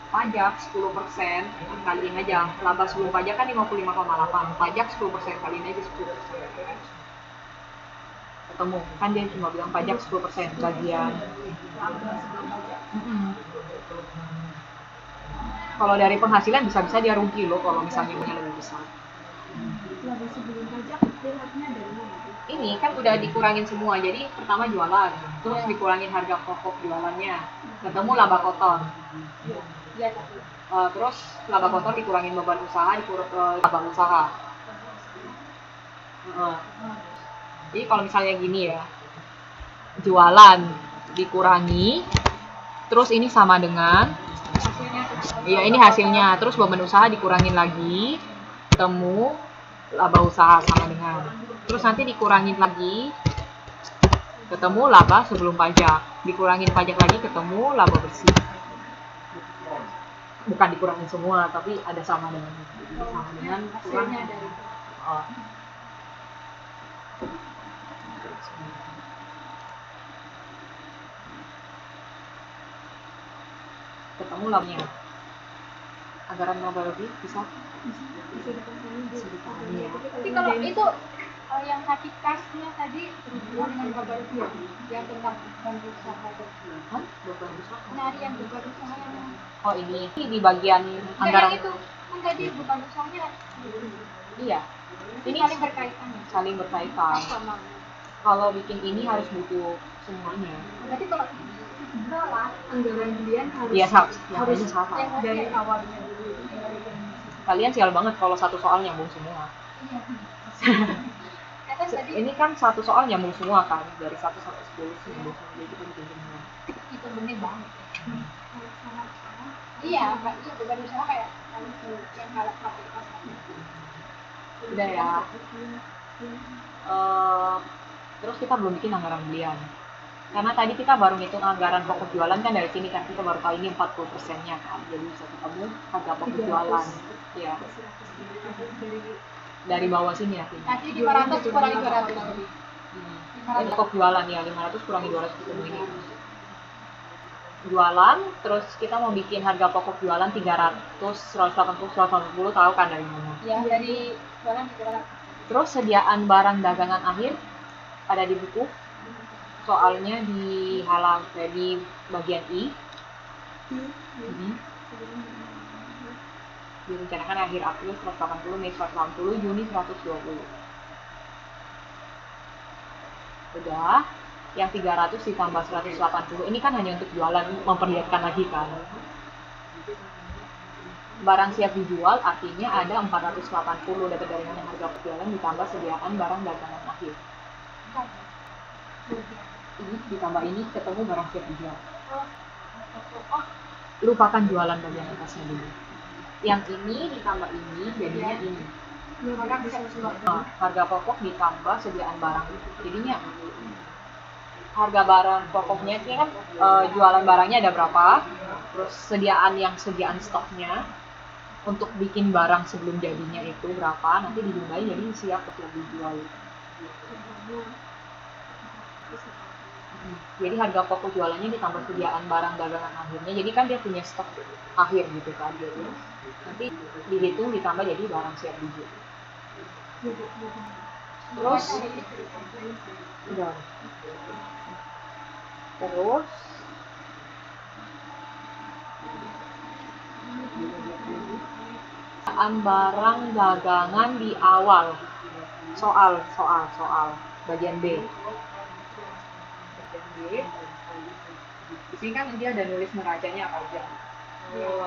Speaker 2: Pajak 10% kaliin aja. Laba sebelum pajak kan 55,8. Pajak 10% kaliin aja 10%. Ketemu. Kan dia cuma bilang pajak 10% bagian. Kalau dari penghasilan bisa-bisa dia rugi loh kalau misalnya punya lebih besar.
Speaker 3: Laba sebelum pajak lihatnya dari mana?
Speaker 2: Ini kan udah dikurangin semua, jadi pertama jualan, terus dikurangin harga pokok jualannya, ketemu laba kotor. Terus laba kotor dikurangin beban usaha, laba usaha. Jadi kalau misalnya gini ya, jualan dikurangi, terus ini sama dengan iya ini hasilnya, terus beban usaha dikurangin lagi, ketemu laba usaha sama dengan, terus nanti dikurangin lagi, ketemu laba sebelum pajak, dikurangin pajak lagi, ketemu laba bersih. Bukan dikurangin semua, tapi ada sama dengan itu. sama dengan kurang
Speaker 3: hasilnya dari
Speaker 2: oh, ketemu labnya anggaran berapa lebih bisa
Speaker 3: bisa dipahami Bu.
Speaker 2: Bisa dipahami ya.
Speaker 1: Tapi kalau itu yang tadi kasnya tadi berhubungan dengan beban yang tentang beban usaha itu.
Speaker 2: Hah? Beban usaha?
Speaker 1: Penarian beban usaha yang
Speaker 2: Oh ini di bagian
Speaker 1: enggak
Speaker 2: anggaran
Speaker 1: yang itu kan tadi beban usahanya
Speaker 2: iya ini
Speaker 1: saling berkaitan.
Speaker 2: saling berkaitan
Speaker 1: Sama.
Speaker 2: kalau bikin ini harus butuh semuanya
Speaker 1: Berarti kalau salah
Speaker 3: anggaran belian harus
Speaker 2: Iya,
Speaker 3: harus
Speaker 2: ini sama.
Speaker 3: dari awalnya dulu.
Speaker 2: Kalian sial banget kalau satu soal nyambung semua.
Speaker 1: Kata tadi
Speaker 2: Ini kan satu soal nyambung semua kan, dari 1 sampai 10 nyambung semua, jadi kita bikin semua.
Speaker 1: itu bener banget. Iya, Mbak, iya beban usaha kayak yang kalau pakai pas.
Speaker 2: Udah ya. Terus kita belum bikin anggaran belian. Karena tadi kita baru ngitung anggaran pokok jualan kan dari sini kan kita baru tahu ini 40%-nya kan. Jadi bisa ketemu harga pokok jualan. Ya. Dari bawah sini ya.
Speaker 1: Tadi 500 kurangi 200.
Speaker 2: Ini pokok jualan ya, 500 kurangi 200 ketemu ini. Jualan, terus kita mau bikin harga pokok jualan 300, 180, 180 tahu kan dari mana.
Speaker 1: Ya, dari jualan ke jualan.
Speaker 2: Terus sediaan barang dagangan akhir ada di buku. Soalnya di di bagian I. Direncanakan akhir April 180, Mei 180, Juni 120. Udah, yang 300 ditambah 180. Ini kan hanya untuk jualan, memperlihatkan lagi kan. Barang siap dijual artinya ada 480 dapat dari mana harga penjualan ditambah sediaan barang dagangan akhir. Ini ditambah ini ketemu barang siap dijual. Lupakan jualan bagian atasnya dulu. Yang ini ditambah ini jadinya ini. Harga pokok ditambah sediaan barang. Jadinya harga barang pokoknya ini kan jualan barangnya ada berapa, terus sediaan stoknya untuk bikin barang sebelum jadinya itu berapa, nanti dijumlahin jadi siap untuk dijual. Jadi harga pokok jualannya ditambah sediaan barang dagangan akhirnya, jadi kan dia punya stok akhir gitu kan, jadi nanti dihitung ditambah jadi barang siap dijual. Terus udah. Terus barang dagangan di awal. Soal bagian B. Di sini kan dia ada nulis neracanya apa aja.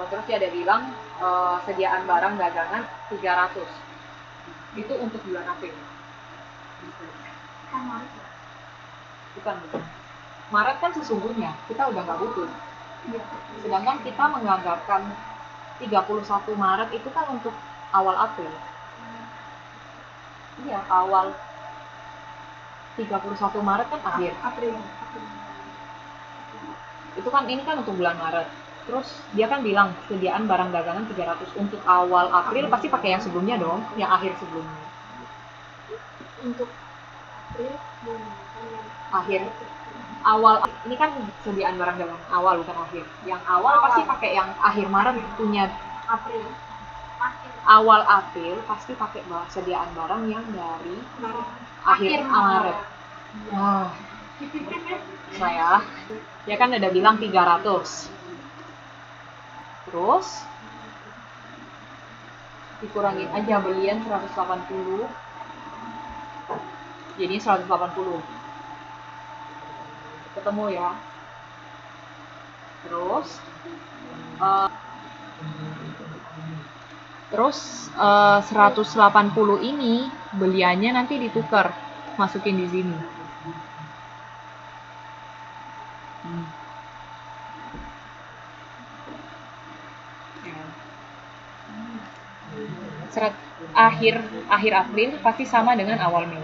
Speaker 2: Terus dia ada bilang sediaan barang dagangan 300. Itu untuk bulan April. Bukan. Maret kan sesungguhnya kita udah nggak butuh. Sedangkan kita menganggarkan 31 Maret itu kan untuk awal April. Iya, awal 31 Maret kan akhir.
Speaker 3: April.
Speaker 2: Itu kan ini kan untuk bulan Maret. Terus dia kan bilang sediaan barang dagangan 300 untuk awal April pasti pakai yang sebelumnya dong, yang akhir sebelumnya.
Speaker 3: Untuk April
Speaker 2: akhir awal ini kan sediaan barang dagangan awal bukan akhir. Yang awal pasti pakai yang akhir Maret punya
Speaker 3: April.
Speaker 2: awal April pasti pakai sediaan barang yang dari akhir Maret. Wah. Saya ya kan ada bilang 300. Terus dikurangin aja belian 180. Jadi 180. Ketemu ya. Terus 180 ini beliannya nanti ditukar, masukin di sini. Akhir April pasti sama dengan awal Mei.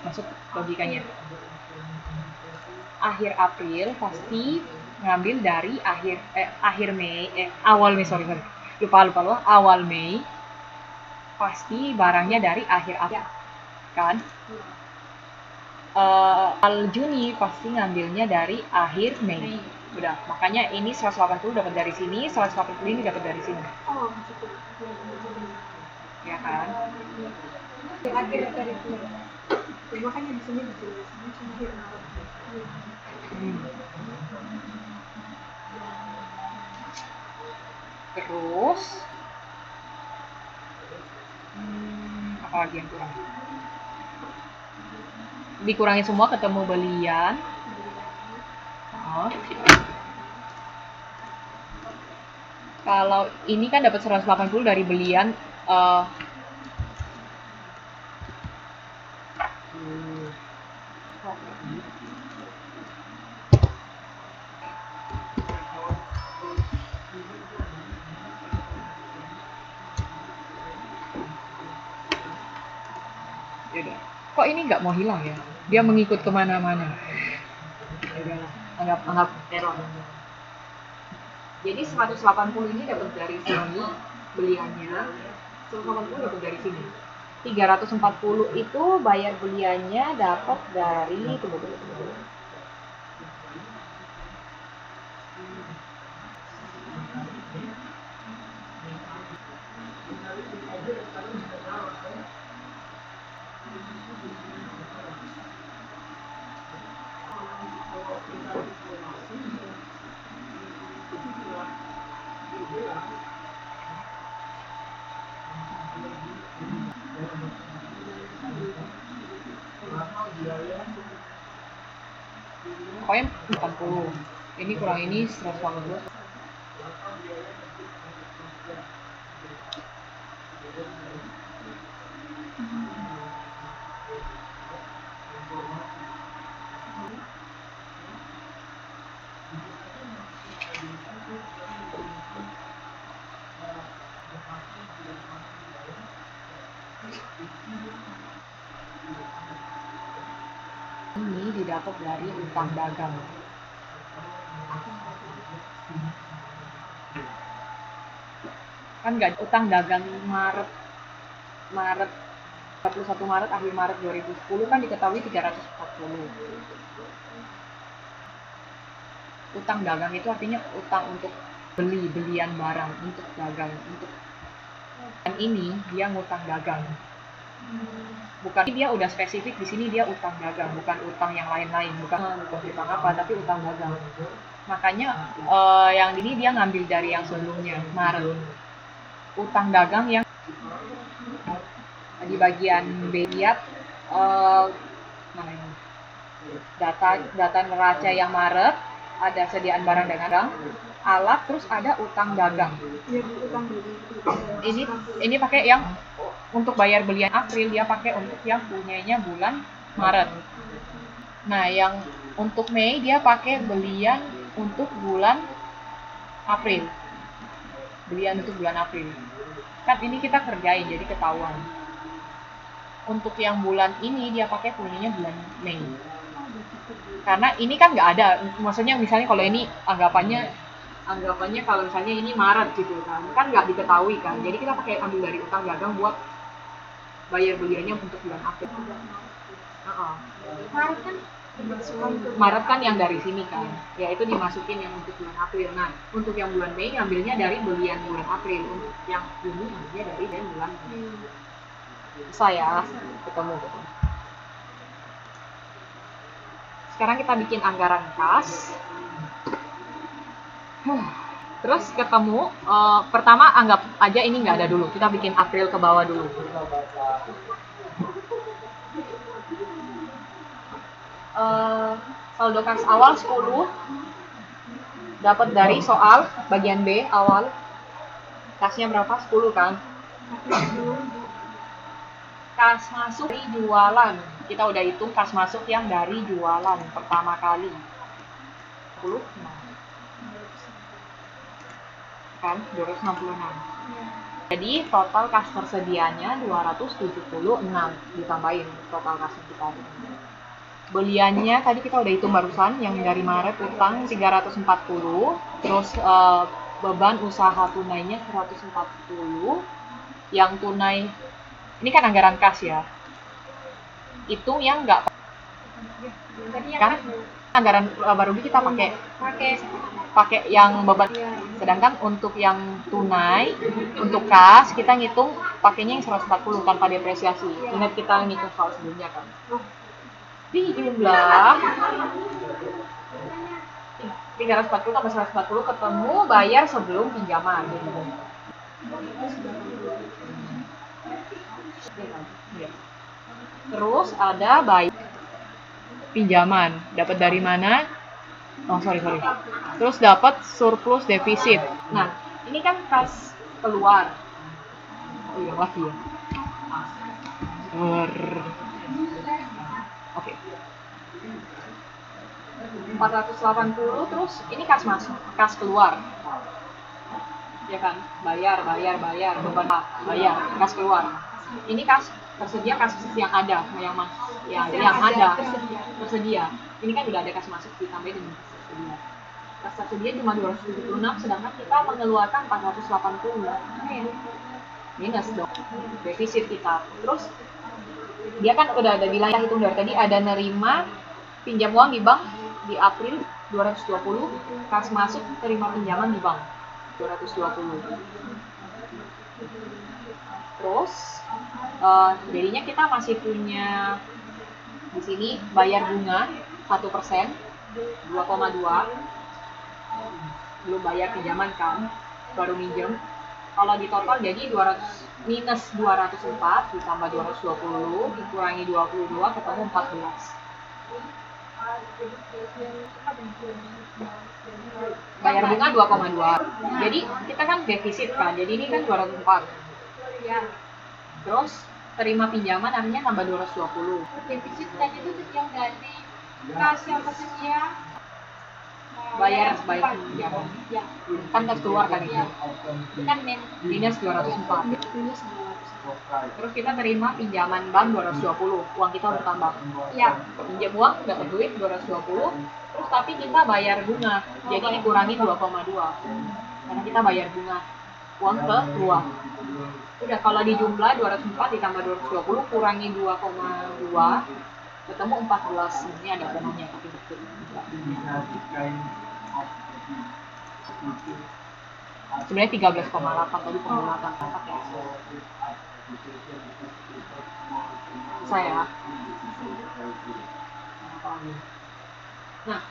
Speaker 2: Masuk logikanya. Akhir April pasti ngambil dari awal Mei, lupa awal Mei pasti barangnya dari akhir April kan. Juni pasti ngambilnya dari akhir Mei. Udah, makanya ini 180 dapat dari sini, 180 ini dapat dari sini.
Speaker 3: Oh, gitu.
Speaker 2: Ya kan?
Speaker 3: Akhir dari bulan. Makanya di sini dijelasin cuma akhir Maret.
Speaker 2: Terus apa lagi yang kurang? Dikurangin semua ketemu belian. Kalau ini kan dapat 180 dari belian Yaudah. Kok ini nggak mau hilang ya? Dia mengikut kemana-mana. Anggap error. Jadi 180 ini dapat dari sini beliannya, 180 dapat dari sini. 340 itu bayar beliannya dapat dari tunggu. Pokoknya 40. Ini kurang ini 180. Ini didapat dari utang dagang. Kan nggak utang dagang Maret 31 Maret akhir Maret 2010 kan diketahui 340. Utang dagang itu artinya utang untuk belian barang, untuk dagang, untuk dan ini dia ngutang dagang. Bukan dia udah spesifik di sini dia utang dagang, bukan utang yang lain-lain, bukan utang apa, tapi utang dagang. Makanya yang ini dia ngambil dari yang sebelumnya Maret. Utang dagang yang di bagian B lihat mana ini? Data neraca yang Maret ada sediaan barang dan dagang, alat, terus ada utang dagang. Ini pakai yang untuk bayar belian April, dia pakai untuk yang punyanya bulan Maret. Nah, yang untuk Mei dia pakai belian untuk bulan April. Belian untuk bulan April. Kan ini kita kerjain jadi ketahuan. Untuk yang bulan ini dia pakai punyanya bulan Mei. Karena ini kan nggak ada, maksudnya misalnya kalau ini anggapannya kalau misalnya ini Maret gitu kan nggak diketahui kan, jadi kita pakai ambil dari utang dagang buat bayar beliannya untuk bulan April. Maret kan yang dari sini kan, ya itu dimasukin yang untuk bulan April. Nah, untuk yang bulan Mei ngambilnya dari belian bulan April, untuk yang Juni ngambilnya dari bulan Mei. Saya ketemu. Sekarang kita bikin anggaran kas. Terus ketemu, pertama anggap aja ini nggak ada dulu. Kita bikin April ke bawah dulu. Saldo kas awal 10 dapat dari soal bagian B awal. Kasnya berapa? 10 kan? Kas masuk dari jualan. Kita udah hitung kas masuk yang dari jualan pertama kali. 10 kan 266. Jadi total kas tersedianya 276 ditambahin total kasnya kita. Beliannya tadi kita udah hitung barusan yang dari Maret utang 340, terus beban usaha tunainya 140, yang tunai Ini kan anggaran kas ya. Itu yang nggak kan anggaran laba rugi kita pakai yang beban. Sedangkan untuk yang tunai, untuk kas kita ngitung pakainya yang 140 tanpa depresiasi. Ingat kita ngitung soal sebelumnya kan. Di jumlah 340 tambah 140 ketemu bayar sebelum pinjaman. Terus ada bayar pinjaman. Dapat dari mana? Oh, sorry. Terus dapat surplus defisit. Nah, ini kan kas keluar. Oh iya, lagi ya. Oke. 480 terus ini kas masuk, kas keluar. Ya kan? Bayar, beban bayar, kas keluar. Ini kas tersedia, kas yang ada, yang ada tersedia. Ini kan udah ada kas masuk ditambahin dengan kas tersedia. Kas tersedia cuma 276, sedangkan kita mengeluarkan 480. Minus dong, defisit kita. Terus dia kan udah ada bilang hitung dari tadi, ada nerima pinjam uang di bank di April 220, kas masuk terima pinjaman di bank 220. Terus jadinya kita masih punya di sini bayar bunga 1%, 2,2, belum bayar pinjaman kan, baru minjem. Kalau di total jadi 200 minus 204 ditambah 220 dikurangi 22 ketemu 14. Bayar bunga 2,2. Jadi kita kan defisit kan. Jadi ini kan 204. Terus terima pinjaman artinya tambah 220.
Speaker 1: Defisit tadi itu yang dari kas yang tersedia
Speaker 2: Bayar pinjaman.
Speaker 1: ya
Speaker 2: Kan kas keluar kan ini.
Speaker 1: kan
Speaker 2: Minus 204. Terus kita terima pinjaman bank 220. Uang kita bertambah.
Speaker 1: ya
Speaker 2: Pinjam uang dapat duit 220. Terus tapi kita bayar bunga. Jadi dikurangi 2,2. Karena kita bayar bunga. Uang keluar. Udah kalau dijumlah 204 ditambah 220 kurangi 2,2 ketemu 14. Ini ada komanya tapi betul. Sebenarnya 13,8 tadi pembulatan pakai saya. Nah,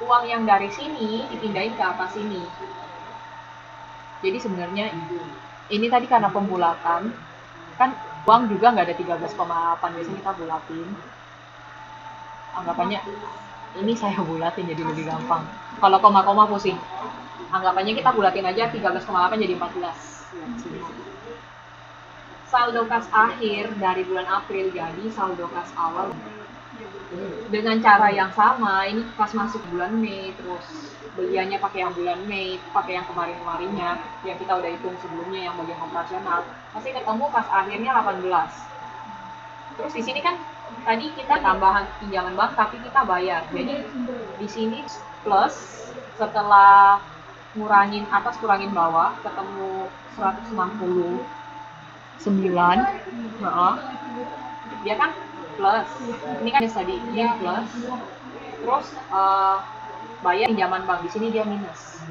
Speaker 2: uang yang dari sini dipindahin ke atas sini. Jadi sebenarnya ini tadi karena pembulatan, kan uang juga nggak ada 13,8, biasanya kita bulatin. Anggapannya ini saya bulatin jadi lebih gampang. Kalau koma-koma pusing. Anggapannya kita bulatin aja 13,8 jadi 14. Saldo kas akhir dari bulan April jadi saldo kas awal. Dengan cara yang sama, ini pas masuk bulan Mei, terus beliannya pakai yang bulan Mei, pakai yang kemarin-kemarinnya, yang kita udah hitung sebelumnya yang bagian operasional, pasti ketemu kas akhirnya 18. Terus di sini kan tadi kita tambahan pinjaman bank tapi kita bayar. Jadi di sini plus setelah ngurangin atas kurangin bawah ketemu 169. Dia kan plus. Ini kan tadi ini plus. Terus bayar pinjaman bank di sini dia minus.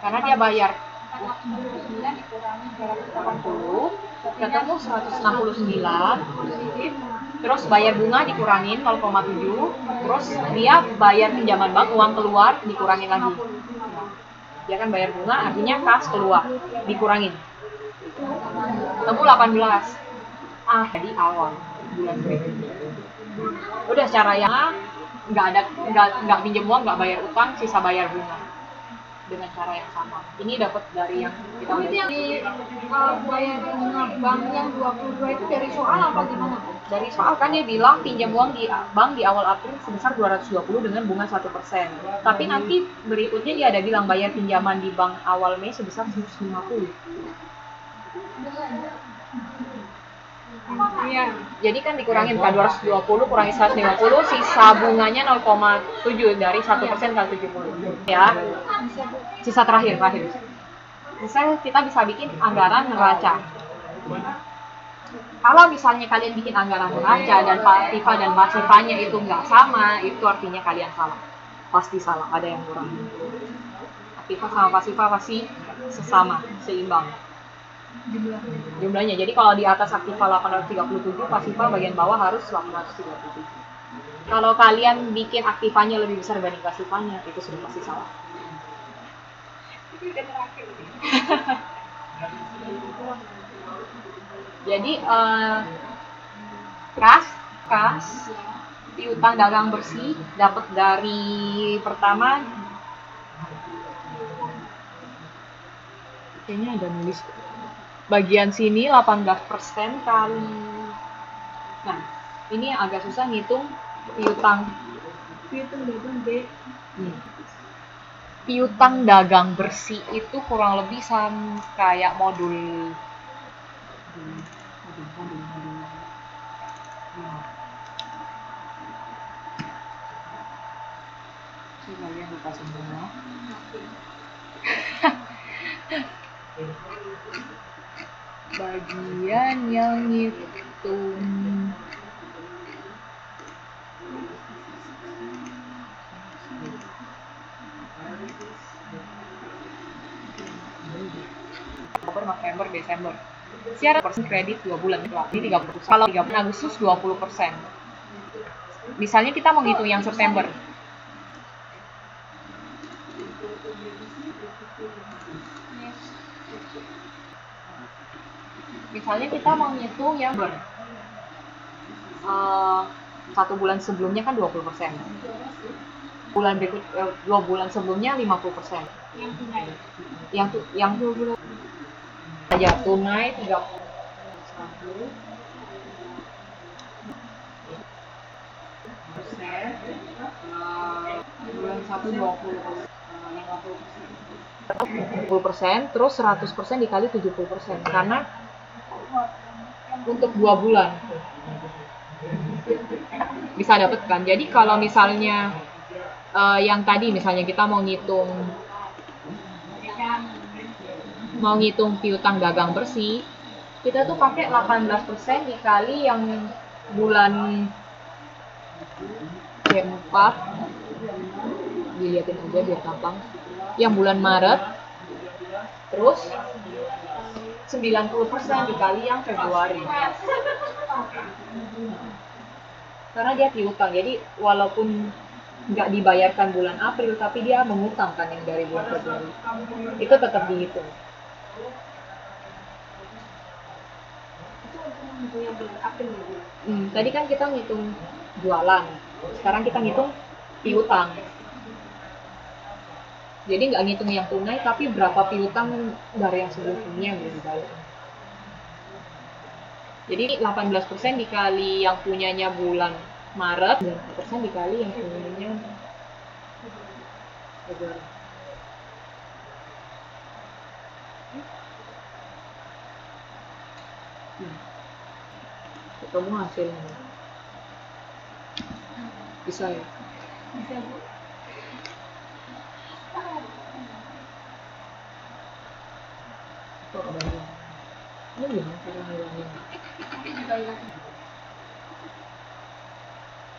Speaker 2: Karena dia bayar 280 ketemu 169. Terus bayar bunga dikurangin 0,7. Terus dia bayar pinjaman bank, uang keluar dikurangin lagi. Dia kan bayar bunga artinya kas keluar dikurangin. Ketemu 18. Jadi awal bulan berikutnya. Udah cara yang nggak pinjam uang, nggak bayar utang, sisa bayar bunga dengan cara yang sama. Ini dapat dari yang kita
Speaker 1: itu yang di bayar bunga bank yang 22 itu dari soal apa gimana?
Speaker 2: dari soal kan dia bilang pinjam uang di bank di awal April sebesar 220 dengan bunga 1%. Tapi nanti berikutnya dia ada bilang bayar pinjaman di bank awal Mei sebesar 150.
Speaker 1: Iya.
Speaker 2: Jadi kan dikurangin kan 220 kurangi 150, sisa bunganya 0,7 dari 1% kali 70. Ya. Sisa terakhir. Misalnya kita bisa bikin anggaran neraca. Kalau misalnya kalian bikin anggaran neraca dan aktiva dan pasifanya itu nggak sama, itu artinya kalian salah. Pasti salah, ada yang kurang. Aktiva sama pasifa pasti sesama, seimbang jumlahnya. Jadi kalau di atas aktiva 837, pasifa bagian bawah harus 837. Kalau kalian bikin aktivanya lebih besar dibanding pasifanya, itu sudah pasti salah. Jadi kas piutang dagang bersih dapat dari pertama, kayaknya ada nulis bagian sini 18% kali. Nah, ini yang agak susah ngitung piutang
Speaker 3: dagang B.
Speaker 2: Piutang dagang bersih itu kurang lebih sama kayak modul. Kalian lupa semua. Bagian yang ngitung November, Desember. Syarat persen kredit 2 bulan ini 30%. Kalau 30 Agustus 20%. Misalnya kita mau ngitung yang September. Misalnya kita mau ngitung yang satu bulan sebelumnya kan 20%. Bulan berikut 2 bulan sebelumnya 50%. Yang 2 bulan aja tunai 30%. Bulan 1 50%, terus 100% dikali 70%, karena untuk 2 bulan bisa dapat kan. Jadi kalau misalnya yang tadi misalnya kita mau ngitung piutang dagang bersih, kita tuh pakai 18% dikali yang bulan Q4, dilihatin aja biar gampang, yang bulan Maret, terus 90% dikali yang Februari, karena dia piutang. Jadi walaupun nggak dibayarkan bulan April, tapi dia mengutang kan yang dari bulan Februari, itu tetap dihitung. Tadi kan kita ngitung jualan, sekarang kita ngitung piutang. Jadi nggak ngitung yang tunai, tapi berapa piutang dari yang sebelumnya yang belum dibayar. Jadi 18% dikali yang punyanya bulan Maret, 20% dikali yang punyanya Februari. Ketemu hasilnya. Bisa ya?
Speaker 3: Bisa, Bu.
Speaker 2: Kok kebanyakan? Ini gimana cara ngilangin?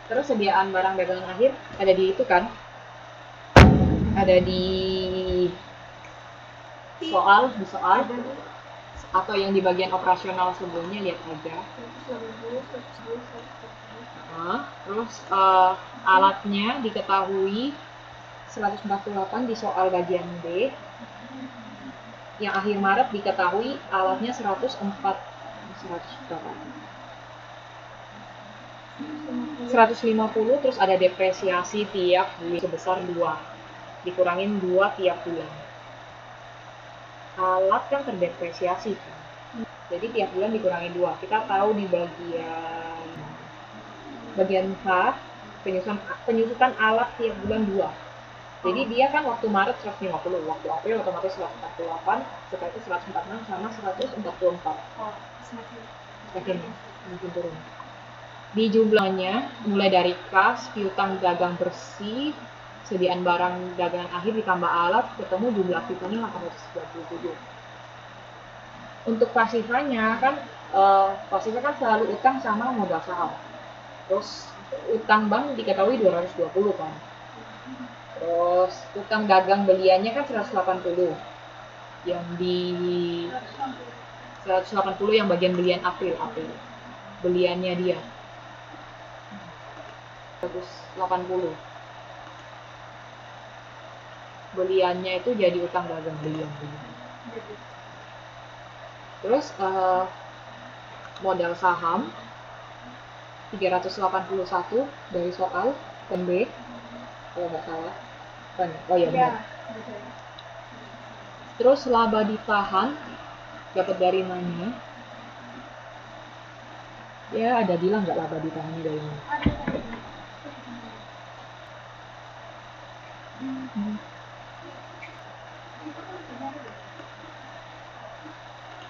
Speaker 2: Terus sediaan barang dagangan akhir ada di itu kan? Ada di soal atau yang di bagian operasional sebelumnya, lihat aja. Terus alatnya diketahui 148 di soal bagian B. Yang akhir Maret diketahui alatnya 150, terus ada depresiasi tiap bulan sebesar 2, dikurangin 2 tiap bulan. Alat kan terdepresiasi kan, jadi tiap bulan dikurangi 2. Kita tahu di bagian H, penyusutan alat tiap bulan 2. Jadi dia kan waktu Maret 150, waktu April otomatis 148, setelah itu 146 sama 144. Semakin turun. Di jumlahnya mulai dari kas, piutang dagang bersih, sediaan barang dagangan akhir ditambah alat, ketemu jumlah aktifanya 837. Untuk pasifanya kan pasifnya kan selalu utang sama modal saham. Terus utang bank diketahui 220 kan. Terus utang dagang beliannya kan 180. Yang di 180 yang bagian belian April. Beliannya dia 180. Beliannya itu jadi utang dagang belian. Terus modal saham 381 dari soal kan B kalau nggak salah kan. Oh iya benar. Terus laba ditahan dapat dari mana? Ya ada bilang nggak laba ditahan dari mana?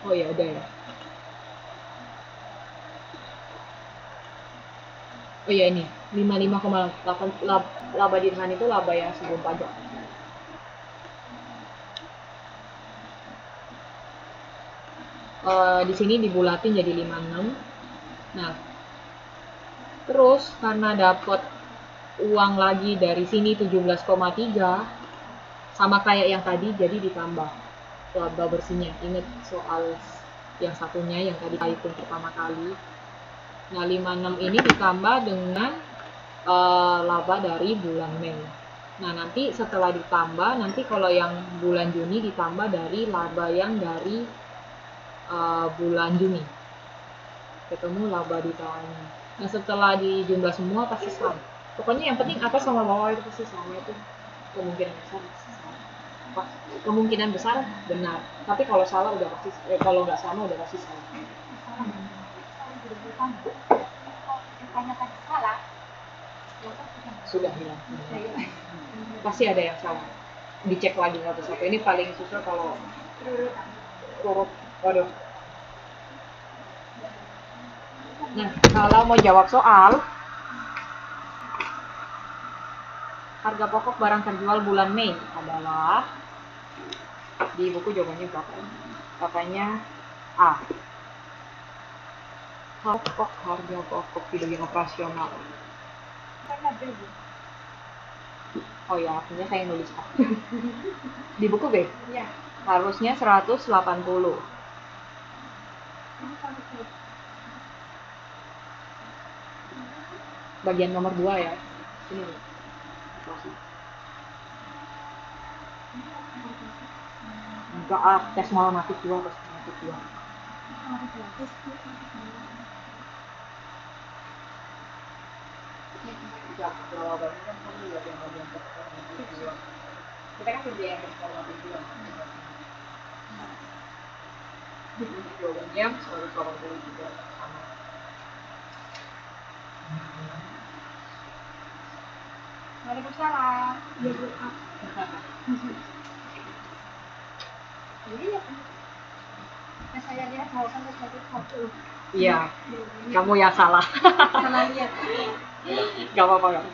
Speaker 2: Oh ya ada ya. Oh iya ini 55,8 laba ditahan itu laba yang sebelum pajak. Di sini dibulatin jadi 56. Nah, terus karena dapat uang lagi dari sini 17,3 sama kayak yang tadi jadi ditambah laba bersihnya. Ingat soal yang satunya yang tadi hitung pertama kali. Nah, 56 ini ditambah dengan laba dari bulan Mei. Nah, nanti setelah ditambah, nanti kalau yang bulan Juni ditambah dari laba yang dari bulan Juni. Ketemu laba ditahannya. Nah, setelah dijumlah semua pasti sama. Pokoknya yang penting atas sama bawah itu pasti sama, itu kemungkinan besar sama. Kemungkinan besar benar. Tapi kalau salah udah pasti kalau nggak sama udah pasti salah. Sudah hilang. Pasti ada yang salah. Dicek lagi satu-satu. Ini paling susah kalau urut. Waduh. Nah, kalau mau jawab soal harga pokok barang terjual bulan Mei adalah di buku jawabannya berapa? Katanya A. Harga pokok tidak operasional. Oh ya, artinya saya nulis A. Di buku B?
Speaker 3: Iya.
Speaker 2: Harusnya 180. Bagian nomor 2 ya. Ini. Enggak tes normatif 2, tes normatif 2. Jawabannya kan kamu lihat yang bagian tes normatif 2. Kita kan kerja yang tes normatif 2. Jawabannya 180 juga sama.
Speaker 3: Waalaikumsalam. Ya, Bu. Jadi ya, saya lihat jawaban seperti itu.
Speaker 2: Iya, kamu yang salah.
Speaker 3: Salah lihat.
Speaker 2: Gak apa-apa.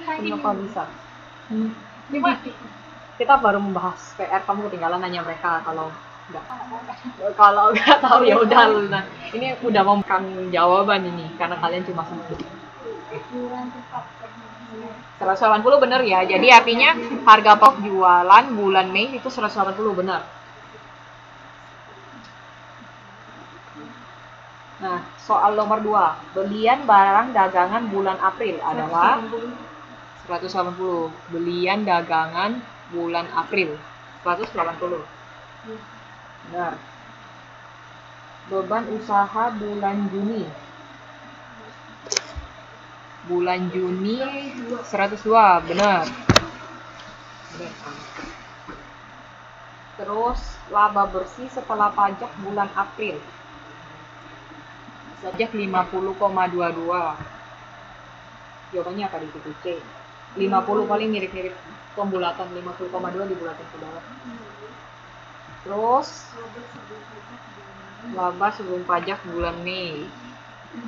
Speaker 2: Kenapa bisa? Cuma kita baru membahas PR, kamu ketinggalan nanya mereka kalau nggak tahu ya udah. Nah, ini udah memberikan jawaban ini karena kalian cuma sebut. 180 benar ya. Jadi artinya harga pokok jualan bulan Mei itu 180 benar. Nah, soal nomor 2. Belian barang dagangan bulan April adalah 180. Belian dagangan bulan April 180. Benar. Beban usaha bulan Juni. Bulan Juni 102, benar. Terus laba bersih setelah pajak bulan April. Pajak 50,22. Jawabannya apa di situ? C. 50 paling mirip-mirip pembulatan, 50,2 dibulatin ke bawah. Terus laba sebelum pajak bulan Mei.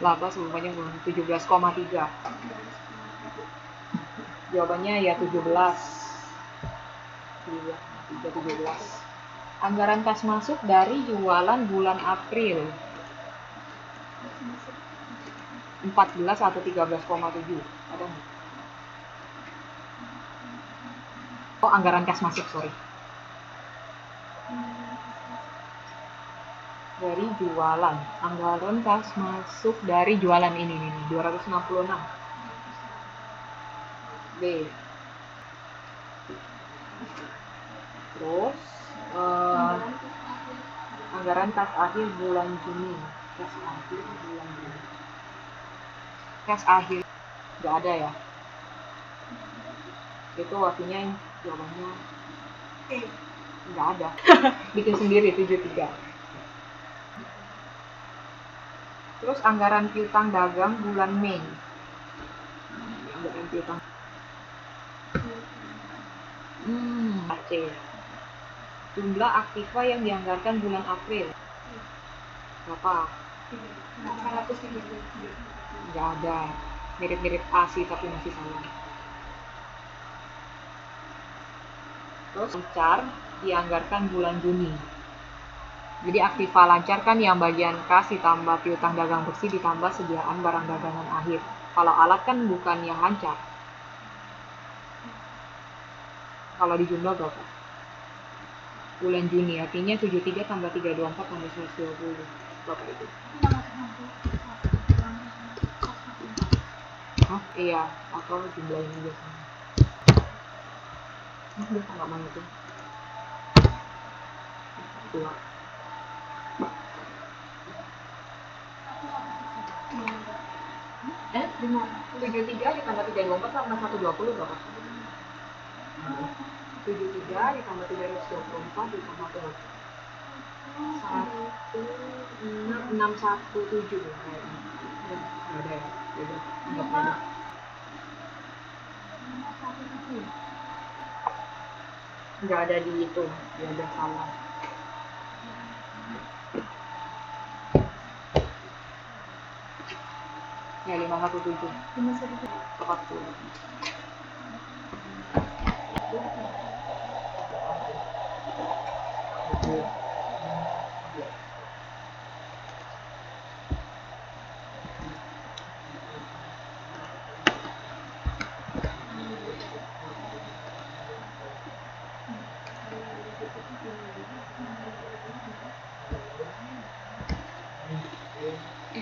Speaker 2: Laba sebelum pajak bulan 17,3. Jawabannya ya 17. 17. Anggaran kas masuk dari jualan bulan April 14 atau 13,7. Ada nggak? Oh, anggaran kas masuk, sorry. Dari jualan. Anggaran kas masuk dari jualan ini nih, 266. B. Terus anggaran kas akhir bulan Juni. Kas akhir bulan Juni. Kas akhir nggak ada ya? Itu artinya jawabannya nggak ada. Bikin sendiri 73. Terus anggaran piutang dagang bulan Mei. Anggaran piutang. C. Jumlah aktiva yang dianggarkan bulan April. Berapa?
Speaker 3: 833.
Speaker 2: Nggak ada. Mirip-mirip A sih tapi masih salah. Terus lancar dianggarkan bulan Juni. Jadi aktiva lancar kan yang bagian kas ditambah piutang dagang bersih ditambah sediaan barang dagangan akhir. Kalau alat kan bukan yang lancar. Kalau di jumlah berapa? Bulan Juni artinya 73 tambah 324 tambah 120. Berapa itu? Hah? Iya, atau jumlahin aja sama. Dia nggak mau itu. 2. Eh? 73 ditambah 324 sama 120 berapa? 73 ditambah 324 ditambah 1617 kayaknya. Nggak ada ya? Beda. Nggak ada. Nggak ada di itu. Ya udah salah. Ya 517. 40.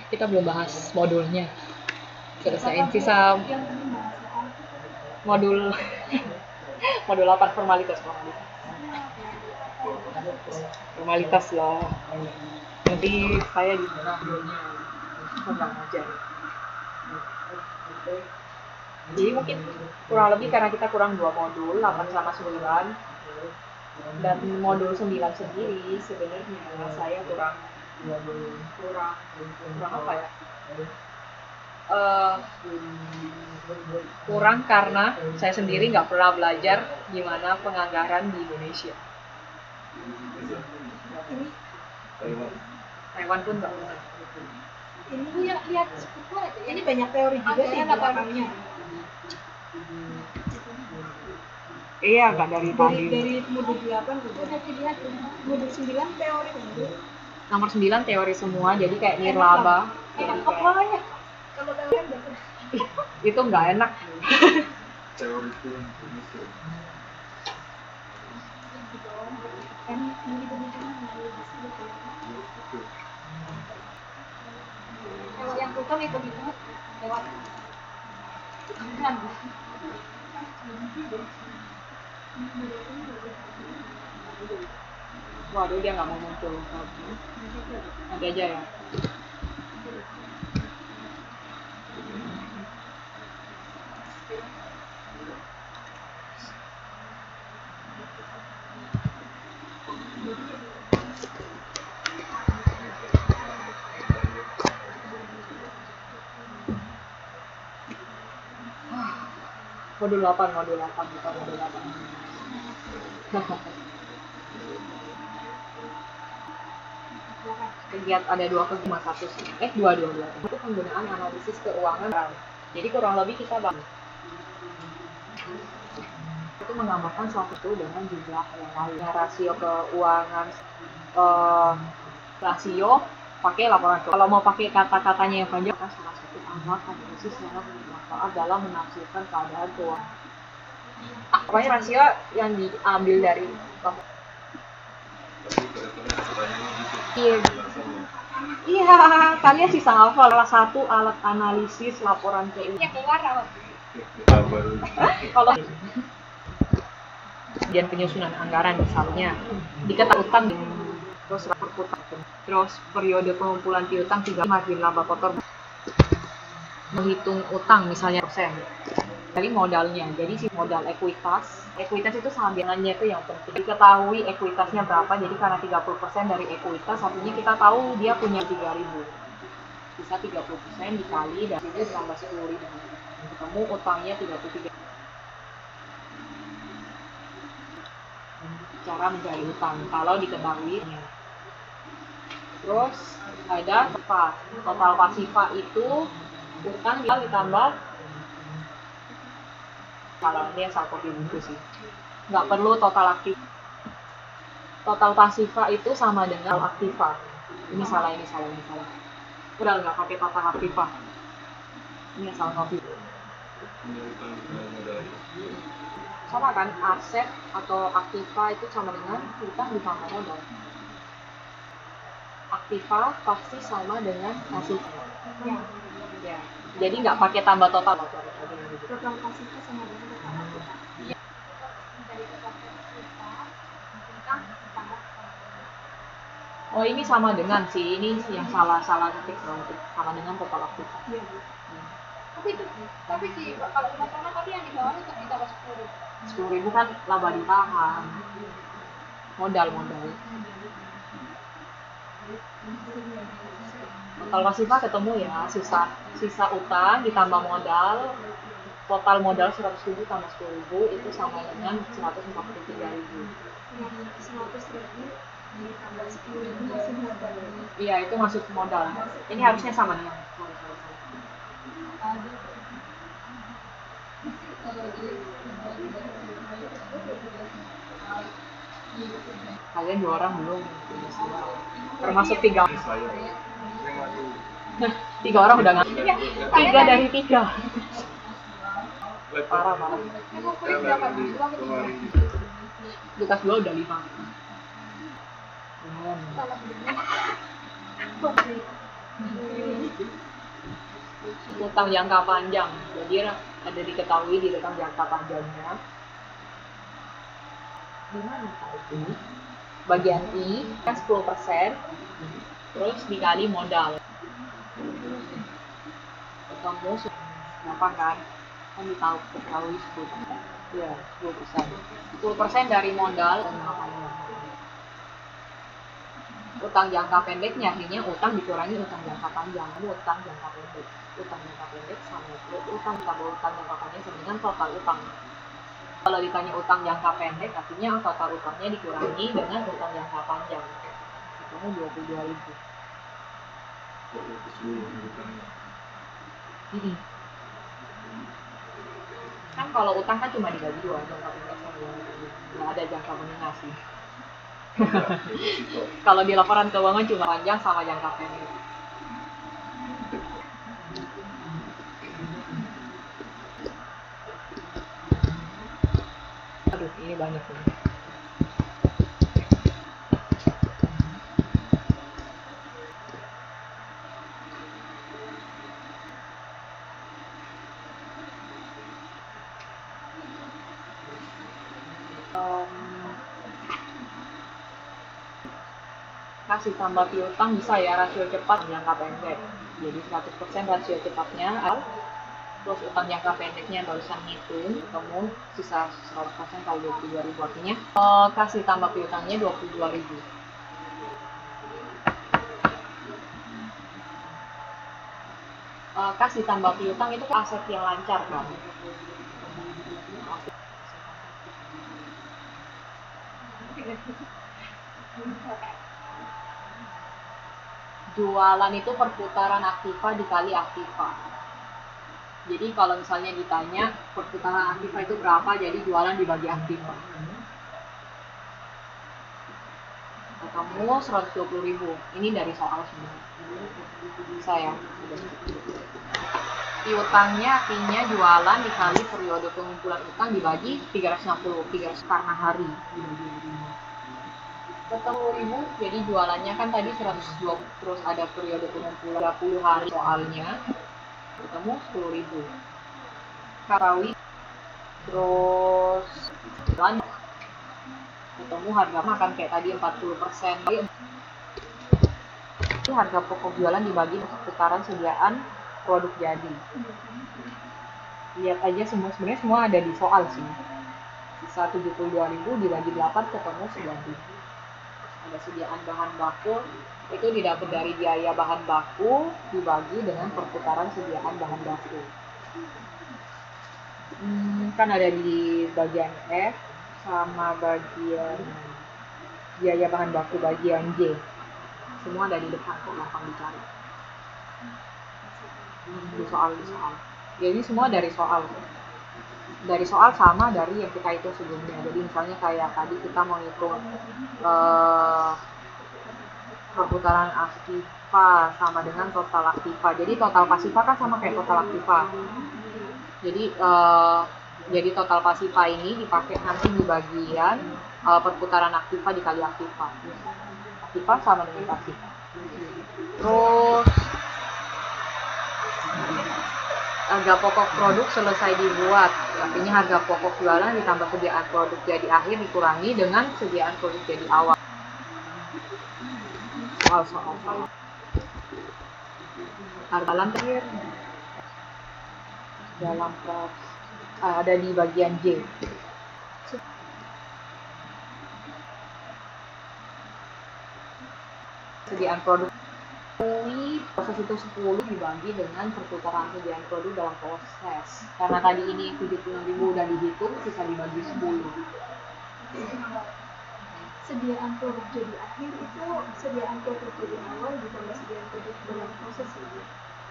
Speaker 2: Kita belum bahas modulnya. Selesaiin sisa modul modul 8 formalitas. Formalitas lah. Nanti saya di tengah modulnya tentang ngajar. Jadi mungkin kurang lebih karena kita kurang 2 modul, 8 sama 9. Dan modul 9 sendiri sebenarnya saya kurang apa ya? Kurang karena saya sendiri nggak pernah belajar gimana penganggaran di Indonesia. Taiwan pun nggak pernah.
Speaker 3: Ini lihat sepupu aja. Ini banyak teori juga sih di belakangnya.
Speaker 2: Iya, nggak dari tadi.
Speaker 3: Dari modul 8 juga. Dilihat modul 9 teori dulu.
Speaker 2: Nomor 9 teori semua, jadi kayak nirlaba.
Speaker 3: Enak apanya? Kalau teori kan dapat.
Speaker 2: Itu nggak enak.
Speaker 4: Teori itu yang Indonesia.
Speaker 3: Kan ini pemikiran bisa betul. Kalau yang tukang itu lewat
Speaker 2: Waduh, dia nggak mau muncul. Nanti aja ya. Modul 8 bukan modul 8. Lihat ada 2 kegema 1 sih. 2. Itu penggunaan analisis keuangan. Jadi kurang lebih kita bahas itu menggambarkan suatu itu dengan jumlah yang lain. Rasio keuangan, eh, rasio pakai laporan keuangan. Kalau mau pakai kata-katanya yang panjang, maka salah satu alat analisis sangat bermanfaat dalam menafsirkan keadaan keuangan. Pokoknya rasio yang diambil dari Iya, kalian sih hafal salah satu alat analisis laporan keuangan.
Speaker 1: yang keluar apa?
Speaker 2: Kalau kemudian penyusunan anggaran misalnya dikata utang terus perputaran terus periode pengumpulan piutang 3 margin laba kotor menghitung utang misalnya persen dari modalnya. Jadi si modal ekuitas itu sambilannya itu yang penting diketahui ekuitasnya berapa. Jadi karena 30% dari ekuitas artinya kita tahu dia punya 3.000, bisa 30% dikali dari itu tambah 10.000 ketemu utangnya 33. Cara mencari utang kalau diketahui. Terus ada total pasifa itu utang ditambah, kalau ini asal kopi buku sih, nggak perlu total aktif. Total pasifa itu sama dengan aktiva. Ini salah. Udah nggak pakai total aktiva. Ini asal kopi. Sama kan, aset atau aktiva itu sama dengan utang ditambah modal. Aktiva pasti sama dengan pasifa. Ya. Jadi nggak pakai tambah total.
Speaker 3: Total pasifnya sama dengan total aktiva.
Speaker 1: Dari total utang tambah.
Speaker 2: Oh ini sama dengan sih, ini yang salah ketik sama dengan total aktiva.
Speaker 3: Iya, Bu.
Speaker 1: Tapi sih kalau masalah tadi yang di bawah itu ditambah
Speaker 2: 10.000 kan laba ditahan. Modal. Total pasifa ketemu ya, sisa utang ditambah modal. Total modal 100.000 tambah 10.000 itu sama dengan 143.000.
Speaker 3: 100.000 ditambah 10.000 masih modal.
Speaker 2: Iya, itu masuk modal. Ini harusnya sama nih. Kalian 2 orang belum, termasuk 3 orang udah nggak. 3 dari 3. Parah.
Speaker 1: Emang kulit berapa bulan itu?
Speaker 2: Lukas 2 udah 5. Utang jangka panjang. Jadi ada diketahui di utang jangka panjangnya. Di mana itu? Bagian I kan 10%, terus dikali modal. Ketemu berapa kan? Kan diketahui 10%. Ya, 10%. 10% dari modal. Utang jangka pendeknya akhirnya utang dikurangi utang jangka panjang. Utang jangka pendek sama utang tambah utang jangka panjang sama dengan total utang. Kalau ditanya utang jangka pendek artinya total utangnya dikurangi dengan utang jangka panjang. Ketemu 22.000. Kan kalau utang kan cuma dibagi 2, jangka pendek sama jangka panjang. Nggak ada jangka menengah sih. Kalau di laporan keuangan cuma panjang sama jangka pendek. Aduh, ini banyak ini. Kasih tambah piutang bisa ya, rasio cepat jangka pendek. Jadi 100% rasio cepatnya, terus utang jangka pendeknya barusan ngitung, ketemu sisa 100% kali 22.000 artinya kasih tambah piutangnya 22.000. Kasih tambah piutang itu aset yang lancar kan. Jualan itu perputaran aktiva dikali aktiva. Jadi kalau misalnya ditanya perputaran aktiva itu berapa, jadi jualan dibagi aktiva. Kamu 120.000. Ini dari soal sebenarnya. Bisa ya. Piutangnya artinya jualan dikali periode pengumpulan utang dibagi 360 karena hari. Ketemu ibu, jadi jualannya kan tadi 120, terus ada periode pengumpulan 30 hari soalnya, ketemu 10.000. Karawi, terus jualan, ketemu harga makan kayak tadi 40%. Ini harga pokok jualan dibagi pertukaran sediaan produk jadi. Lihat aja sebenarnya semua ada di soal sih. Sisa 72.000 dibagi 8 ketemu 9.000. Ada sediaan bahan baku, itu didapat dari biaya bahan baku dibagi dengan perputaran sediaan bahan baku. Kan ada di bagian F sama bagian biaya bahan baku bagian J. Semua ada di depan kok, gampang dicari. Di soal. Jadi semua dari soal. Dari soal sama dari yang kita hitung sebelumnya. Jadi misalnya kayak tadi kita mau hitung perputaran aktiva sama dengan total aktiva. Jadi total pasiva kan sama kayak total aktiva. Jadi total pasiva ini dipakai nanti di bagian perputaran aktiva dikali aktiva. Aktiva sama dengan pasiva. Terus harga pokok produk selesai dibuat, artinya harga pokok jualan ditambah sediaan produk jadi akhir dikurangi dengan sediaan produk jadi awal. Soal. Harga lantir dalam ada di bagian J. Sediaan produk proses itu 10 dibagi dengan perputaran sediaan produk dalam proses. Karena tadi ini 76.000 udah dihitung, sisa dibagi 10.
Speaker 3: Sediaan produk jadi akhir itu sediaan produk jadi awal ditambah sediaan produk dalam proses itu.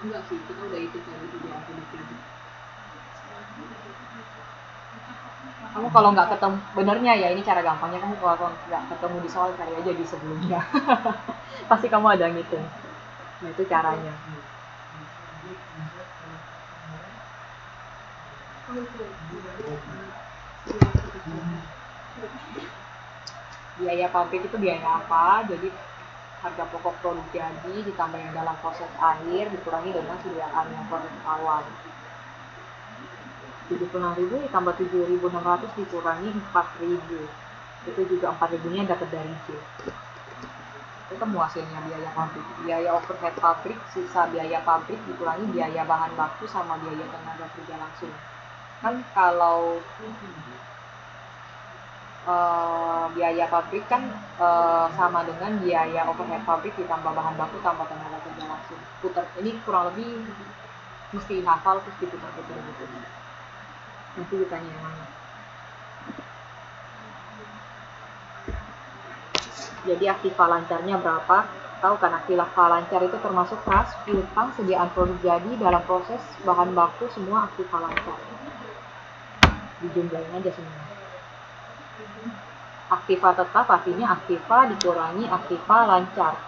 Speaker 2: Enggak sih, kita udah hitung tadi sediaan produk jadi. Kamu kalau nggak ketemu, benernya ya ini cara gampangnya, kamu kalau nggak ketemu di soal cari aja di sebelumnya. Pasti kamu ada ngitung. Nah itu caranya. Biaya pabrik itu biaya apa? Jadi harga pokok produk jadi ditambah yang dalam proses akhir dikurangi dengan sediaan yang proses awal. 76.000 ditambah 7.600 dikurangi 4.000. Itu juga 4.000-nya dapat dari J. Ketemu hasilnya biaya pabrik. Biaya overhead pabrik, sisa biaya pabrik dikurangi biaya bahan baku sama biaya tenaga kerja langsung. Kan kalau biaya pabrik kan sama dengan biaya overhead pabrik ditambah bahan baku tambah tenaga kerja langsung. Putar ini kurang lebih mesti hafal terus diputar-putar gitu. Nanti ditanya yang mana. Jadi aktiva lancarnya berapa? Tahu kan aktiva lancar itu termasuk kas, piutang, sediaan produk jadi dalam proses bahan baku semua aktiva lancar. Dijumlahin aja semua. Aktiva tetap artinya aktiva dikurangi aktiva lancar.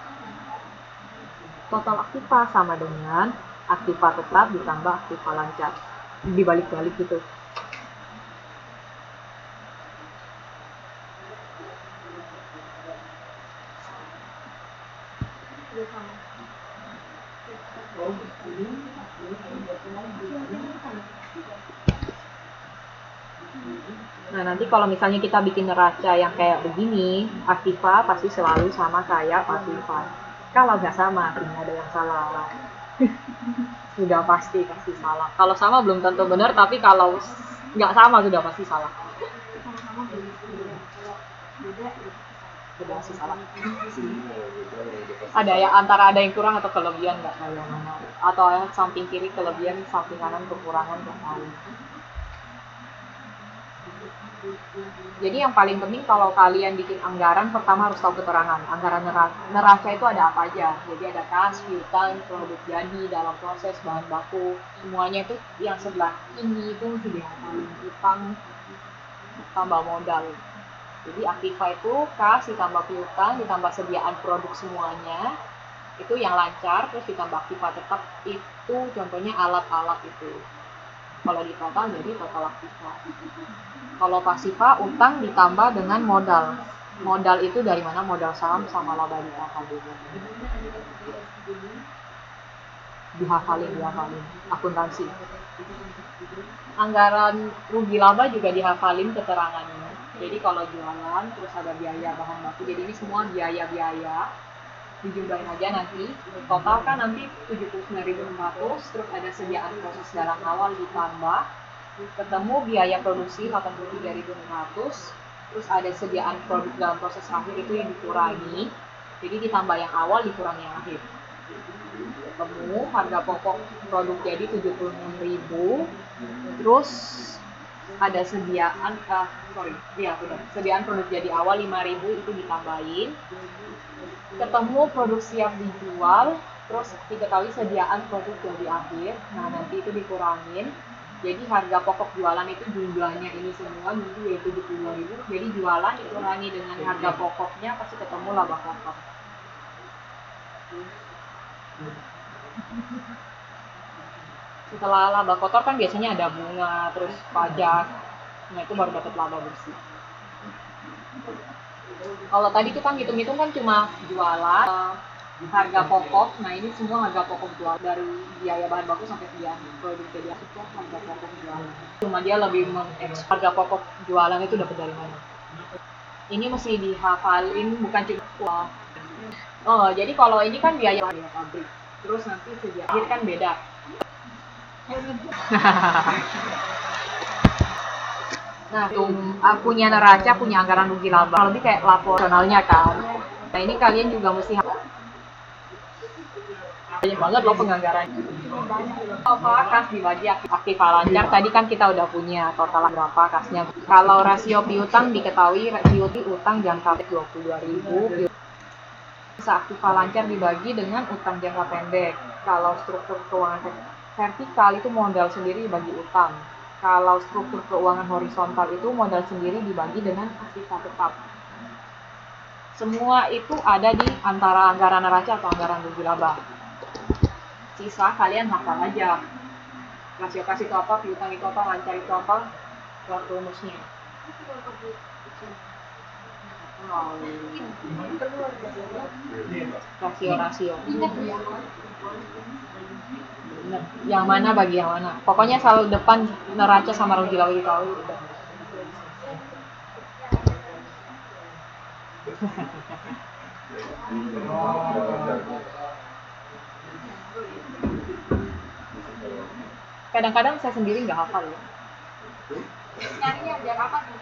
Speaker 2: Total aktiva sama dengan aktiva tetap ditambah aktiva lancar. Dibalik-balik gitu. Nah nanti kalau misalnya kita bikin neraca yang kayak begini, aktiva pasti selalu sama kayak pasiva. Kalau nggak sama, artinya ada yang salah. Sudah pasti salah. Kalau sama belum tentu benar, tapi kalau nggak sama sudah pasti salah. Beda pasti salah. Ada yang antara ada yang kurang atau kelebihan nggak tahu yang mana. Atau yang samping kiri kelebihan, samping kanan kekurangan nggak tahu. Jadi yang paling penting kalau kalian bikin anggaran, pertama harus tahu keterangan. Anggaran neraca itu ada apa aja. Jadi ada kas, piutang, produk jadi, dalam proses, bahan baku, semuanya itu yang sebelah ini itu sudah dihafalin. Utang tambah modal. Jadi aktiva itu kas ditambah piutang ditambah sediaan produk semuanya. Itu yang lancar, terus ditambah aktiva tetap itu contohnya alat-alat itu. Kalau di total jadi total aktiva. Kalau pasiva utang ditambah dengan modal. Modal itu dari mana? Modal saham sama laba di KKB. Dihafalin. Akuntansi. Anggaran rugi laba juga dihafalin keterangannya. Jadi kalau jualan terus ada biaya bahan baku. Jadi ini semua biaya-biaya dijumlahin aja nanti. Total kan nanti 79.600, terus ada sediaan proses dalam awal ditambah ketemu biaya produksi 83.600, terus ada sediaan produk dalam proses akhir itu yang dikurangi, jadi ditambah yang awal dikurangi yang akhir, ketemu harga pokok produk jadi 76.000, terus ada sediaan sediaan produk jadi awal 5.000 itu ditambahin, ketemu produk siap dijual, terus diketahui sediaan produk jadi akhir, nah nanti itu dikurangin. Jadi harga pokok jualan itu jumlahnya ini semua jadi 72.000. Jadi jualan dikurangi dengan harga pokoknya pasti ketemu laba kotor. Setelah laba kotor kan biasanya ada bunga, terus pajak. Nah itu baru dapat laba bersih. Kalau tadi tuh kan hitung-hitung kan cuma jualan, harga pokok, nah ini semua harga pokok jual dari biaya bahan baku sampai sediaan produk jadi itu harga pokok jualan. Cuma dia lebih harga pokok jualan itu dapat dari mana. Ini mesti dihafalin, bukan cuma jadi kalau ini kan biaya pabrik, terus nanti sediaan akhir kan beda. Nah, punya neraca, punya anggaran rugi laba, lebih kayak laporannya kan. Nah ini kalian juga mesti banyak banget loh penganggaran. Kas dibagi aktiva lancar, tadi kan kita udah punya total berapa kasnya. Kalau rasio piutang diketahui rasio utang jangka 22.000, aktiva lancar dibagi dengan utang jangka pendek. Kalau struktur keuangan vertikal itu modal sendiri dibagi utang. Kalau struktur keuangan horizontal itu modal sendiri dibagi dengan aktiva tetap. Semua itu ada di antara anggaran neraca atau anggaran rugi laba. Sisa kalian hafal aja. Rasio kas itu apa, piutang itu apa, lancar itu apa, buat rumusnya. Rasio. Yang mana bagi yang mana? Pokoknya selalu depan neraca sama rugi laba ditahu udah. Kadang-kadang saya sendiri nggak hafal ya.
Speaker 1: Nyarinya biar apa tuh?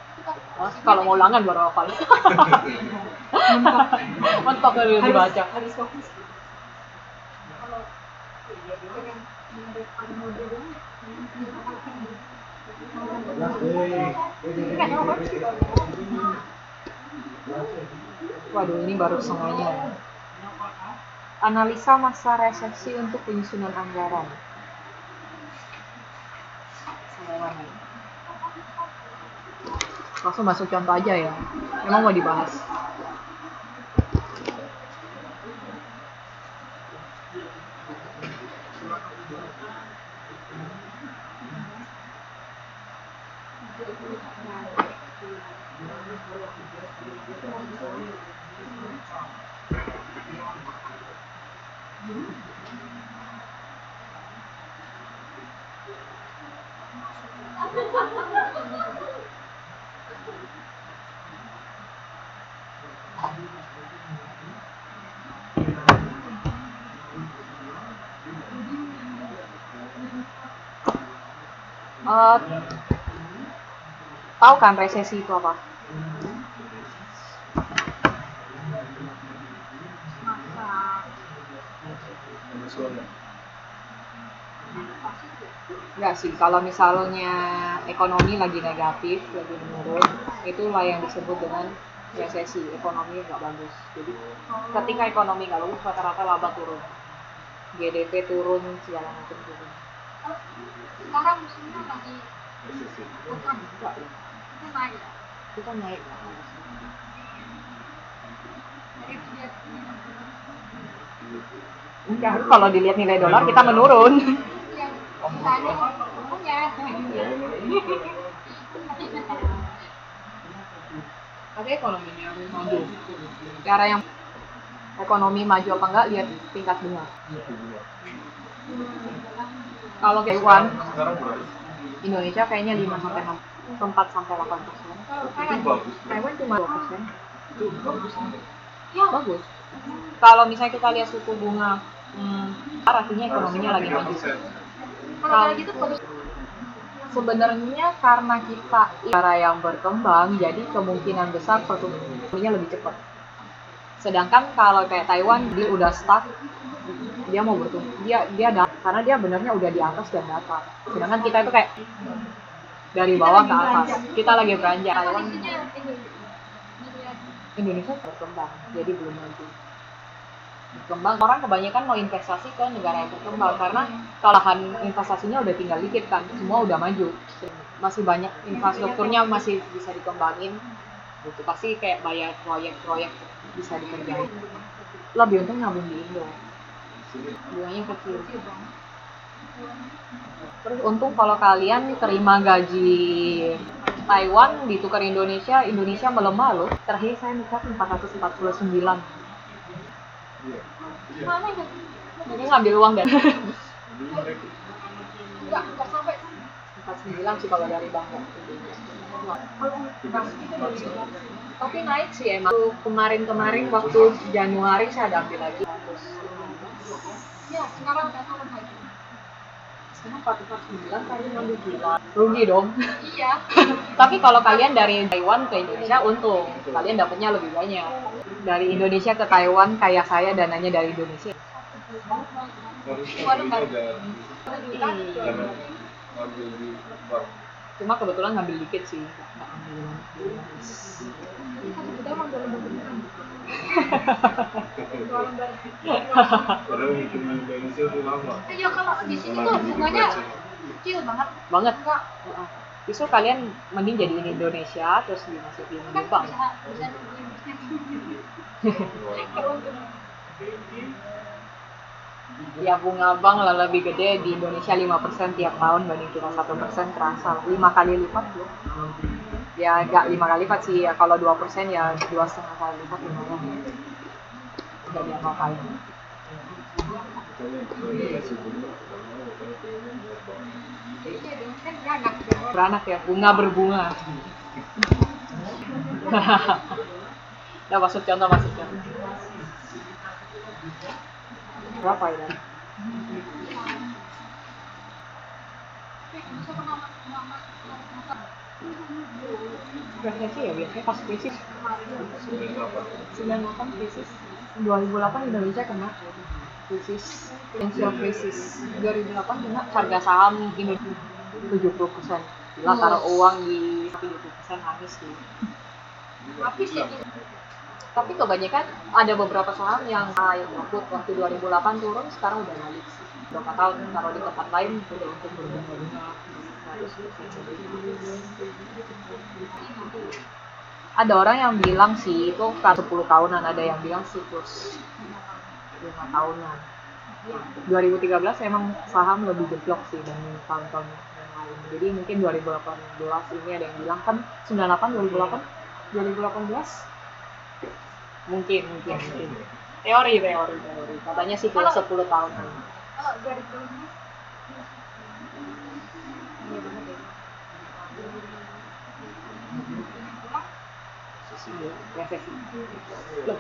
Speaker 2: Kalau mau ulangan baru hafal. Mentok dari dibaca.
Speaker 3: Harus fokus.
Speaker 2: Waduh, ini baru setengahnya. Analisa masa resesi untuk penyusunan anggaran. Langsung masuk contoh aja ya. Emang mau dibahas? Tahu kan resesi itu apa? Enggak sih, kalau misalnya ekonomi lagi negatif, lagi menurun, itulah yang disebut dengan resesi, ekonomi nggak bagus. Jadi ketika ekonomi nggak bagus, rata-rata laba turun, GDP turun, segala macam turun.
Speaker 1: Sekarang musimnya lagi bukan
Speaker 2: Enggak,
Speaker 1: itu naik ya.
Speaker 2: itu kan naik.
Speaker 1: Jadi dia
Speaker 2: Enggak, kalau dilihat nilai dolar kita menurun.
Speaker 1: yang misalnya punya
Speaker 2: Ada ekonominya maju. Cara yang ekonomi maju apa enggak lihat tingkat bunga. Kalau Taiwan, Indonesia kayaknya 5 sampai 6, 4 sampai 8%. Taiwan cuma 2%. Ya bagus. Kalau misalnya kita lihat suku bunga, artinya ekonominya lagi maju.
Speaker 1: kalau kayak gitu bagus.
Speaker 2: Sebenarnya karena kita negara yang berkembang, jadi kemungkinan besar pertumbuhannya lebih cepat. Sedangkan kalau kayak Taiwan, dia udah stuck, dia mau bertumbuh, karena dia benernya udah di atas dan datar. Sedangkan kita itu kayak dari bawah ke atas. Kita lagi beranjak. Taiwan,
Speaker 1: Kondisinya ini
Speaker 2: Indonesia berkembang, jadi belum maju. Berkembang, orang kebanyakan mau investasi ke negara yang berkembang karena kalahan investasinya udah tinggal dikit kan, semua udah maju, masih banyak infrastrukturnya masih bisa dikembangin, gitu. Pasti kayak bayar proyek-proyek bisa dikerjain. Lebih untung nabung di Indo, bunganya kecil. Terus untung kalau kalian terima gaji Taiwan ditukar Indonesia melemah loh. Terakhir saya nikah 449.
Speaker 1: mana itu?
Speaker 2: Mungkin ngambil uang dan
Speaker 1: Enggak sampai
Speaker 2: 49 sih kalau dari bank. Tapi naik sih emang. Kemarin waktu Januari saya ada ambil lagi.
Speaker 1: ya sekarang udah turun lagi.
Speaker 2: Sekarang 449 kali ngambil gila. Rugi dong.
Speaker 1: Iya.
Speaker 2: Tapi kalau kalian dari Taiwan ke Indonesia untung, kalian dapatnya lebih banyak. Dari Indonesia ke Taiwan kayak saya dananya dari Indonesia. Cuma kebetulan ngambil dikit sih, nggak ambil
Speaker 1: Kita emang udah lembaga. Iya kalau di sini tuh bunganya kecil banget.
Speaker 2: banget.
Speaker 1: Enggak
Speaker 2: Justru kalian mending jadi ini Indonesia terus dimasukin di
Speaker 1: kan
Speaker 2: bank.
Speaker 1: bisa nungguin. Kalau
Speaker 2: Ya bunga bank lah lebih gede di Indonesia 5% tiap tahun banding kita 1% kerasa 5 kali lipat loh. Ya nggak 5 kali lipat sih ya, kalau 2% ya 2,5 kali lipat lumayan. Nggak diapa-apain.
Speaker 1: kan beranak.
Speaker 2: Beranak ya, bunga berbunga. Nah, masuk contoh. Berapa ya? Resesi ya biasanya pas krisis. 98 krisis. 2008 Indonesia kena krisis, financial krisis. 2008 kena harga saham Indonesia 70%. Gila, taruh uang di 70% habis sih.
Speaker 1: Habis ya gitu.
Speaker 2: Tapi kebanyakan ada beberapa saham yang profit waktu 2008 turun, sekarang udah balik sih. Berapa tahun taruh di tempat lain udah untuk berbunga-bunga 100%. Ada orang yang bilang sih itu kan 10 tahunan, ada yang bilang siklus 5 tahunan. 2013 emang saham lebih jeblok sih dari tahun-tahun yang lain. Jadi mungkin 2018 ini ada yang bilang kan 98 2018 mungkin teori katanya sih kalau 10 tahunan.
Speaker 1: Kalau 2015
Speaker 2: Resesi. Loh.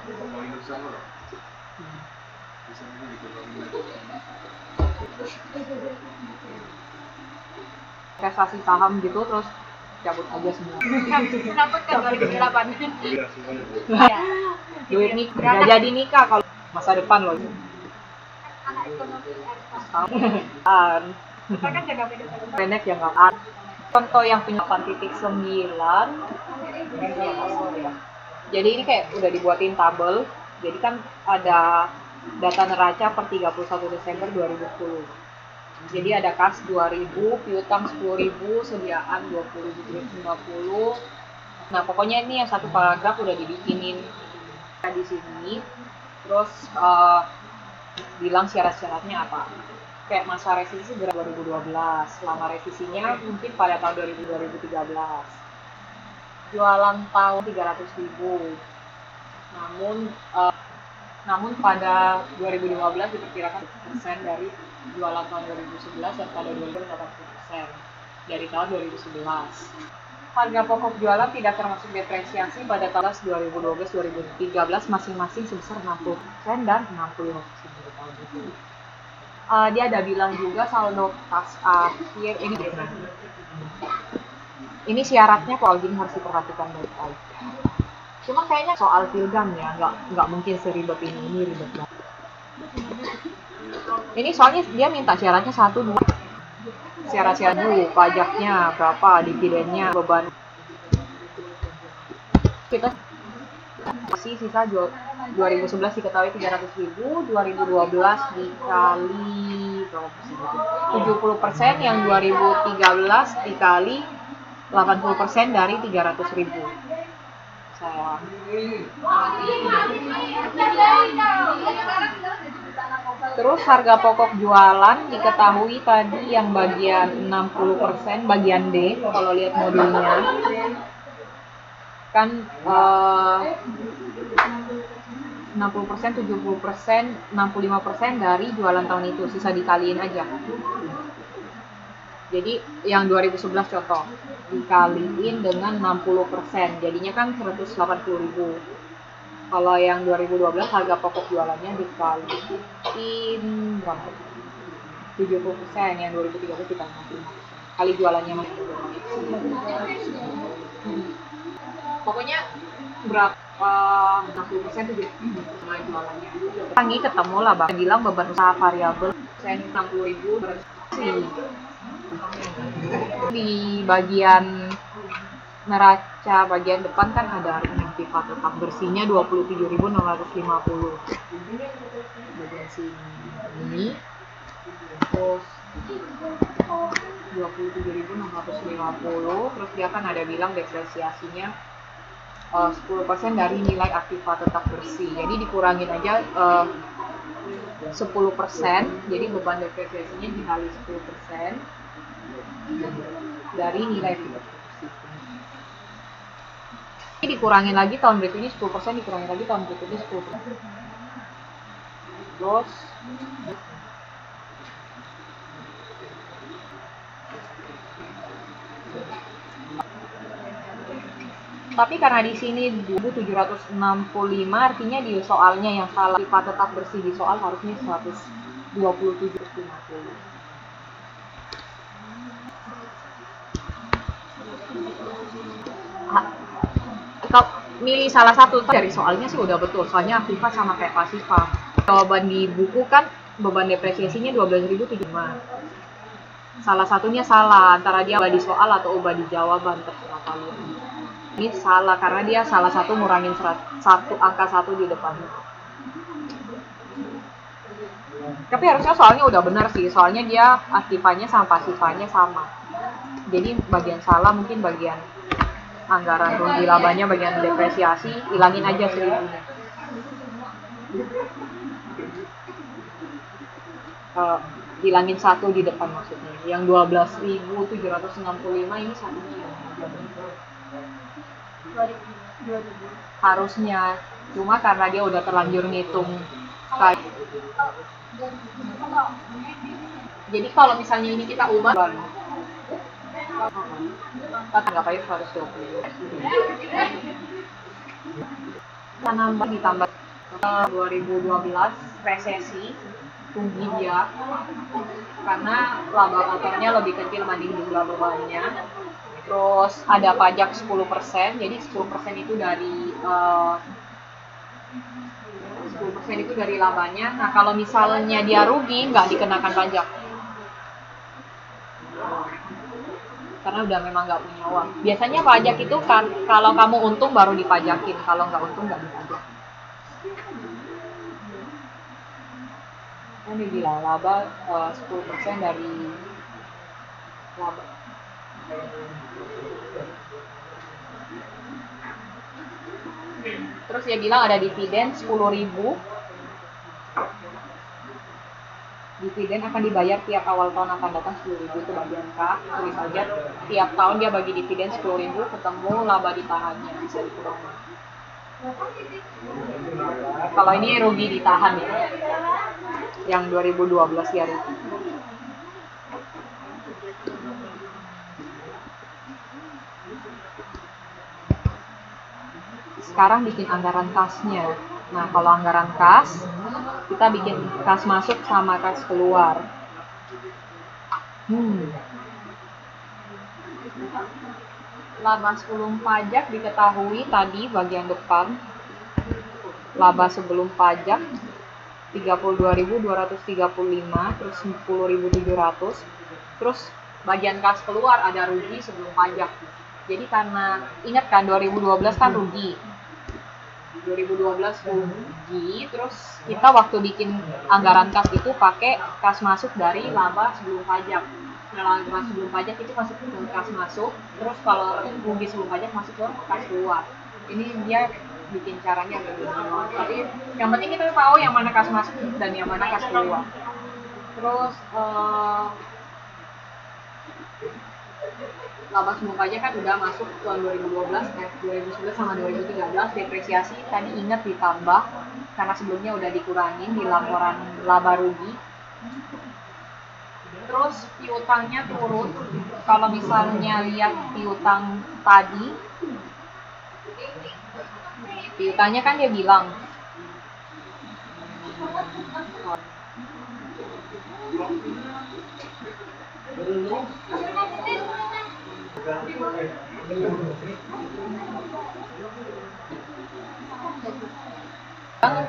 Speaker 2: Investasi saham gitu terus cabut aja semua.
Speaker 1: kenapa kan 2008?
Speaker 2: Duit nikah nggak jadi nikah kalau masa depan loh.
Speaker 1: anak ekonomi
Speaker 3: Kita kan jaga beda
Speaker 2: pendek yang nggak ada. Contoh yang punya 8.9. Jadi ini kayak udah dibuatin tabel. Jadi kan ada data neraca per 31 Desember 2010. Jadi ada kas 2.000, piutang 10.000, sediaan 20.050. Nah, pokoknya ini yang satu paragraf udah dibikinin di sini. Terus bilang syarat-syaratnya apa. Kayak masa revisi segera 2012, selama revisinya mungkin pada tahun 2013. Jualan tahun 300.000. Namun pada 2015 diperkirakan 10% dari jualan tahun 2011 dan pada 2080% dari tahun 2011. Harga pokok jualan tidak termasuk depresiasi pada tahun 2012-2013 masing-masing sebesar 60% dan 60% dari tahun itu. Dia ada bilang juga saldo kas akhir ini syaratnya kalau gini harus diperhatikan baik-baik. Cuma kayaknya soal pilgam ya, nggak mungkin seribet ini ribet banget. Ini soalnya dia minta syaratnya 1, 2. Syarat-syarat dulu, pajaknya berapa, dividennya, beban. Kita masih sisa 2011 diketahui 300.000, 2012 dikali berapa persen? 70% yang 2013 dikali 80% dari 300.000. Terus harga pokok jualan diketahui tadi yang bagian 60%, bagian D kalau lihat modulnya kan 60%, 70%, 65% dari jualan tahun itu, sisa dikaliin aja. Jadi yang 2011 contoh dikaliin dengan 60%, jadinya kan 180.000. Kalau yang 2012 harga pokok jualannya dikaliin berapa? 70%, yang 2013 dikali 65%. Kali jualannya masih. Pokoknya berapa 60% tuh jualannya. Lagi ketemu lah Bang, bilang beban usaha variabel 60.000 di bagian neraca bagian depan kan ada aktifat tetap bersihnya 27.650 bagian sini, terus 27.650, terus dia kan ada bilang depresiasinya 10% dari nilai aktifat tetap bersih, jadi dikurangin aja 10%, jadi beban depresiasinya dikali 10% dari nilai aktifat bersih. Ini dikurangin lagi tahun berikutnya 10%, dikurangin lagi tahun berikutnya 10%. Terus tapi karena di sini 2.765, artinya di soalnya yang salah aktifat tetap bersih di soal harusnya 127.50. Kalau milih salah satu dari soalnya sih udah betul, soalnya aktifat sama kayak pasifat. Jawaban di buku kan beban depresiasinya 12.075. Salah satunya salah, antara dia ubah di soal atau ubah di jawaban, terserah kalian. Ini salah karena dia salah satu ngurangin angka 1 di depannya. Tapi harusnya soalnya udah benar sih, soalnya dia aktifannya sama pasifannya sama. Jadi bagian salah mungkin bagian anggaran rugi labanya, bagian depresiasi hilangin aja 1.000-nya. Hilangin 1 di depan maksudnya. Yang 12.765 ini satunya yang harusnya, cuma karena dia udah terlanjur ngitung kayak. Jadi kalau misalnya ini kita ubah kita nggak pakai 120, kita nambah ditambah 2012 resesi tinggi dia karena laba motornya lebih kecil dibanding jumlah bebannya. Terus ada pajak 10%, jadi 10% itu dari 10% itu dari labanya. Nah, kalau misalnya dia rugi, nggak dikenakan pajak. Karena udah memang nggak punya uang. Biasanya pajak itu kan kalau kamu untung baru dipajakin, kalau nggak untung nggak dipajak. Ini bilang laba 10% dari laba. Terus dia bilang ada dividen 10.000. Dividen akan dibayar tiap awal tahun akan datang 10.000, itu bagian K. Tulis aja tiap tahun dia bagi dividen 10.000, ketemu laba ditahannya bisa dikurang. Kalau ini rugi ditahan ya. Yang 2012 ya rugi. Sekarang bikin anggaran kasnya. Nah, kalau anggaran kas, kita bikin kas masuk sama kas keluar. Laba sebelum pajak diketahui tadi bagian depan. Laba sebelum pajak 32.235, terus 10.700. Terus bagian kas keluar ada rugi sebelum pajak. Jadi karena ingat kan 2012 kan rugi. 2012 rugi, terus kita waktu bikin anggaran kas itu pakai kas masuk dari laba sebelum pajak. Nah, laba sebelum pajak itu masuk ke kas masuk, terus kalau rugi sebelum pajak masuk ke kas keluar. Ini dia bikin caranya agak bingung. Tapi yang penting kita tahu yang mana kas masuk dan yang mana kas keluar. Terus laba sebelum pajak kan udah masuk tahun 2012, 2011 sama 2013. Depresiasi tadi ingat ditambah karena sebelumnya udah dikurangin di laporan laba rugi. Terus piutangnya turun. Kalau misalnya lihat piutang tadi, piutangnya kan dia bilang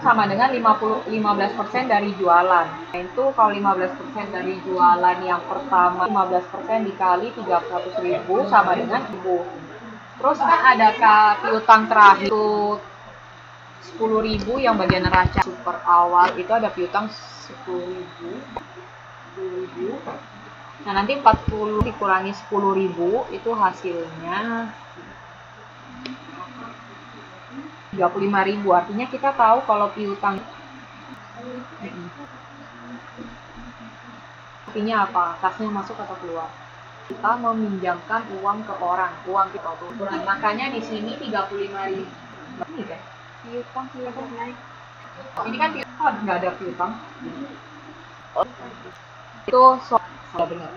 Speaker 2: sama dengan 15% dari jualan. Itu kalau 15% dari jualan yang pertama, 15% dikali 300.000 sama dengan 1.000. Terus kan ada piutang terakhir itu 10.000 yang bagian neraca super awal itu ada piutang 10.000. Nah, nanti 40 dikurangi 10.000 itu hasilnya 35.000. Artinya kita tahu kalau piutang artinya apa? Kasnya masuk atau keluar? Kita meminjamkan uang ke orang, uang kita turun. Makanya di sini 35.000. Ini kan piutang naik. Ini kan piutang nggak ada piutang. Itu salah benar.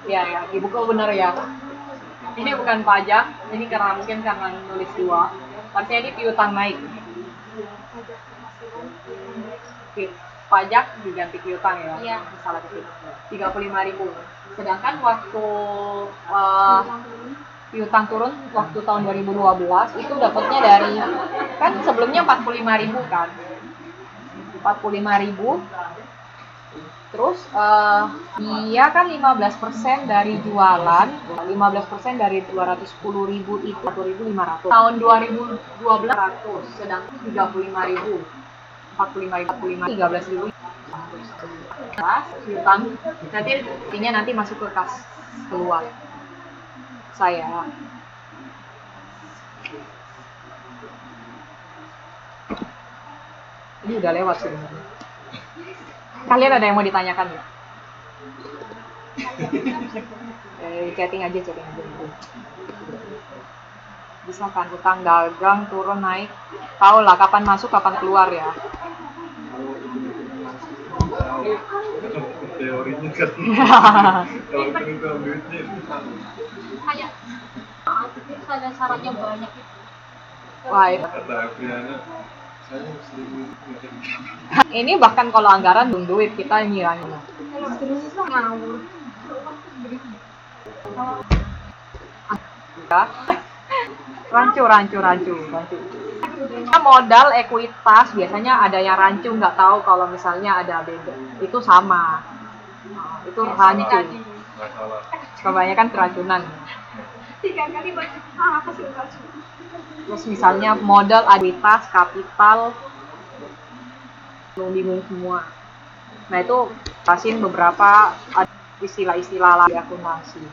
Speaker 2: Ya, ibu kau benar ya. Ini bukan pajak, ini karena mungkin karena nulis dua. Artinya ini piutang naik. Pajak diganti piutang ya. Iya. Salah ketik. 35.000. Sedangkan waktu piutang turun waktu tahun 2012 itu dapatnya dari kan sebelumnya 45.000 kan. 45.000. Terus dia kan 15% dari jualan, 15% dari 210.000 itu 1.500. Tahun 2012 100, sedangkan 35.000, 45.000, 13.000. Piutang nanti masuk ke kas keluar. Saya ini udah lewat sebenarnya. Kalian ada yang mau ditanyakan nggak? Chatting aja. Bisa kan utang dagang turun naik. Tahu lah kapan masuk kapan keluar ya.
Speaker 4: Teorinya kan. Kalau itu duitnya.
Speaker 1: Kayak ada syaratnya banyak.
Speaker 2: Wah, ini bahkan kalau anggaran belum duit kita ngiranya.
Speaker 1: Terus ngawur.
Speaker 2: Rancu. Modal, ekuitas, biasanya ada yang rancu, nggak tahu kalau misalnya ada beda. Itu sama. Nah, itu rancu.
Speaker 4: Masalah.
Speaker 2: Kebanyakan keracunan.
Speaker 3: 3 kali baca apa sih baca?
Speaker 2: Terus misalnya modal, ekuitas, kapital, bingung semua. Nah itu jelasin beberapa istilah-istilah lagi akuntansi.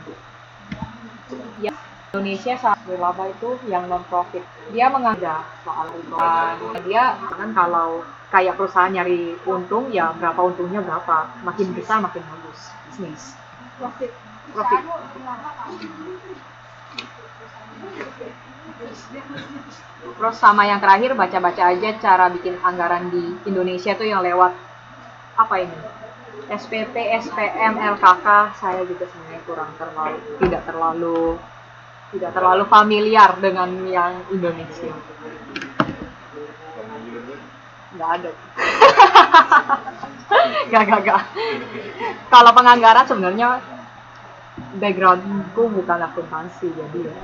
Speaker 2: Ya, Indonesia saat laba itu yang non profit. Dia mengajar soal ribuan. Dia kan kalau kayak perusahaan nyari untung ya berapa untungnya berapa, makin besar makin bagus bisnis.
Speaker 3: Profit.
Speaker 2: Profit. Terus sama yang terakhir baca-baca aja cara bikin anggaran di Indonesia tuh yang lewat apa ini? SPP, SPM, LKK saya juga sebenarnya tidak terlalu familiar dengan yang Indonesia. Nggak ada. Gak. Kalau penganggaran sebenarnya backgroundku bukan akuntansi jadi ya.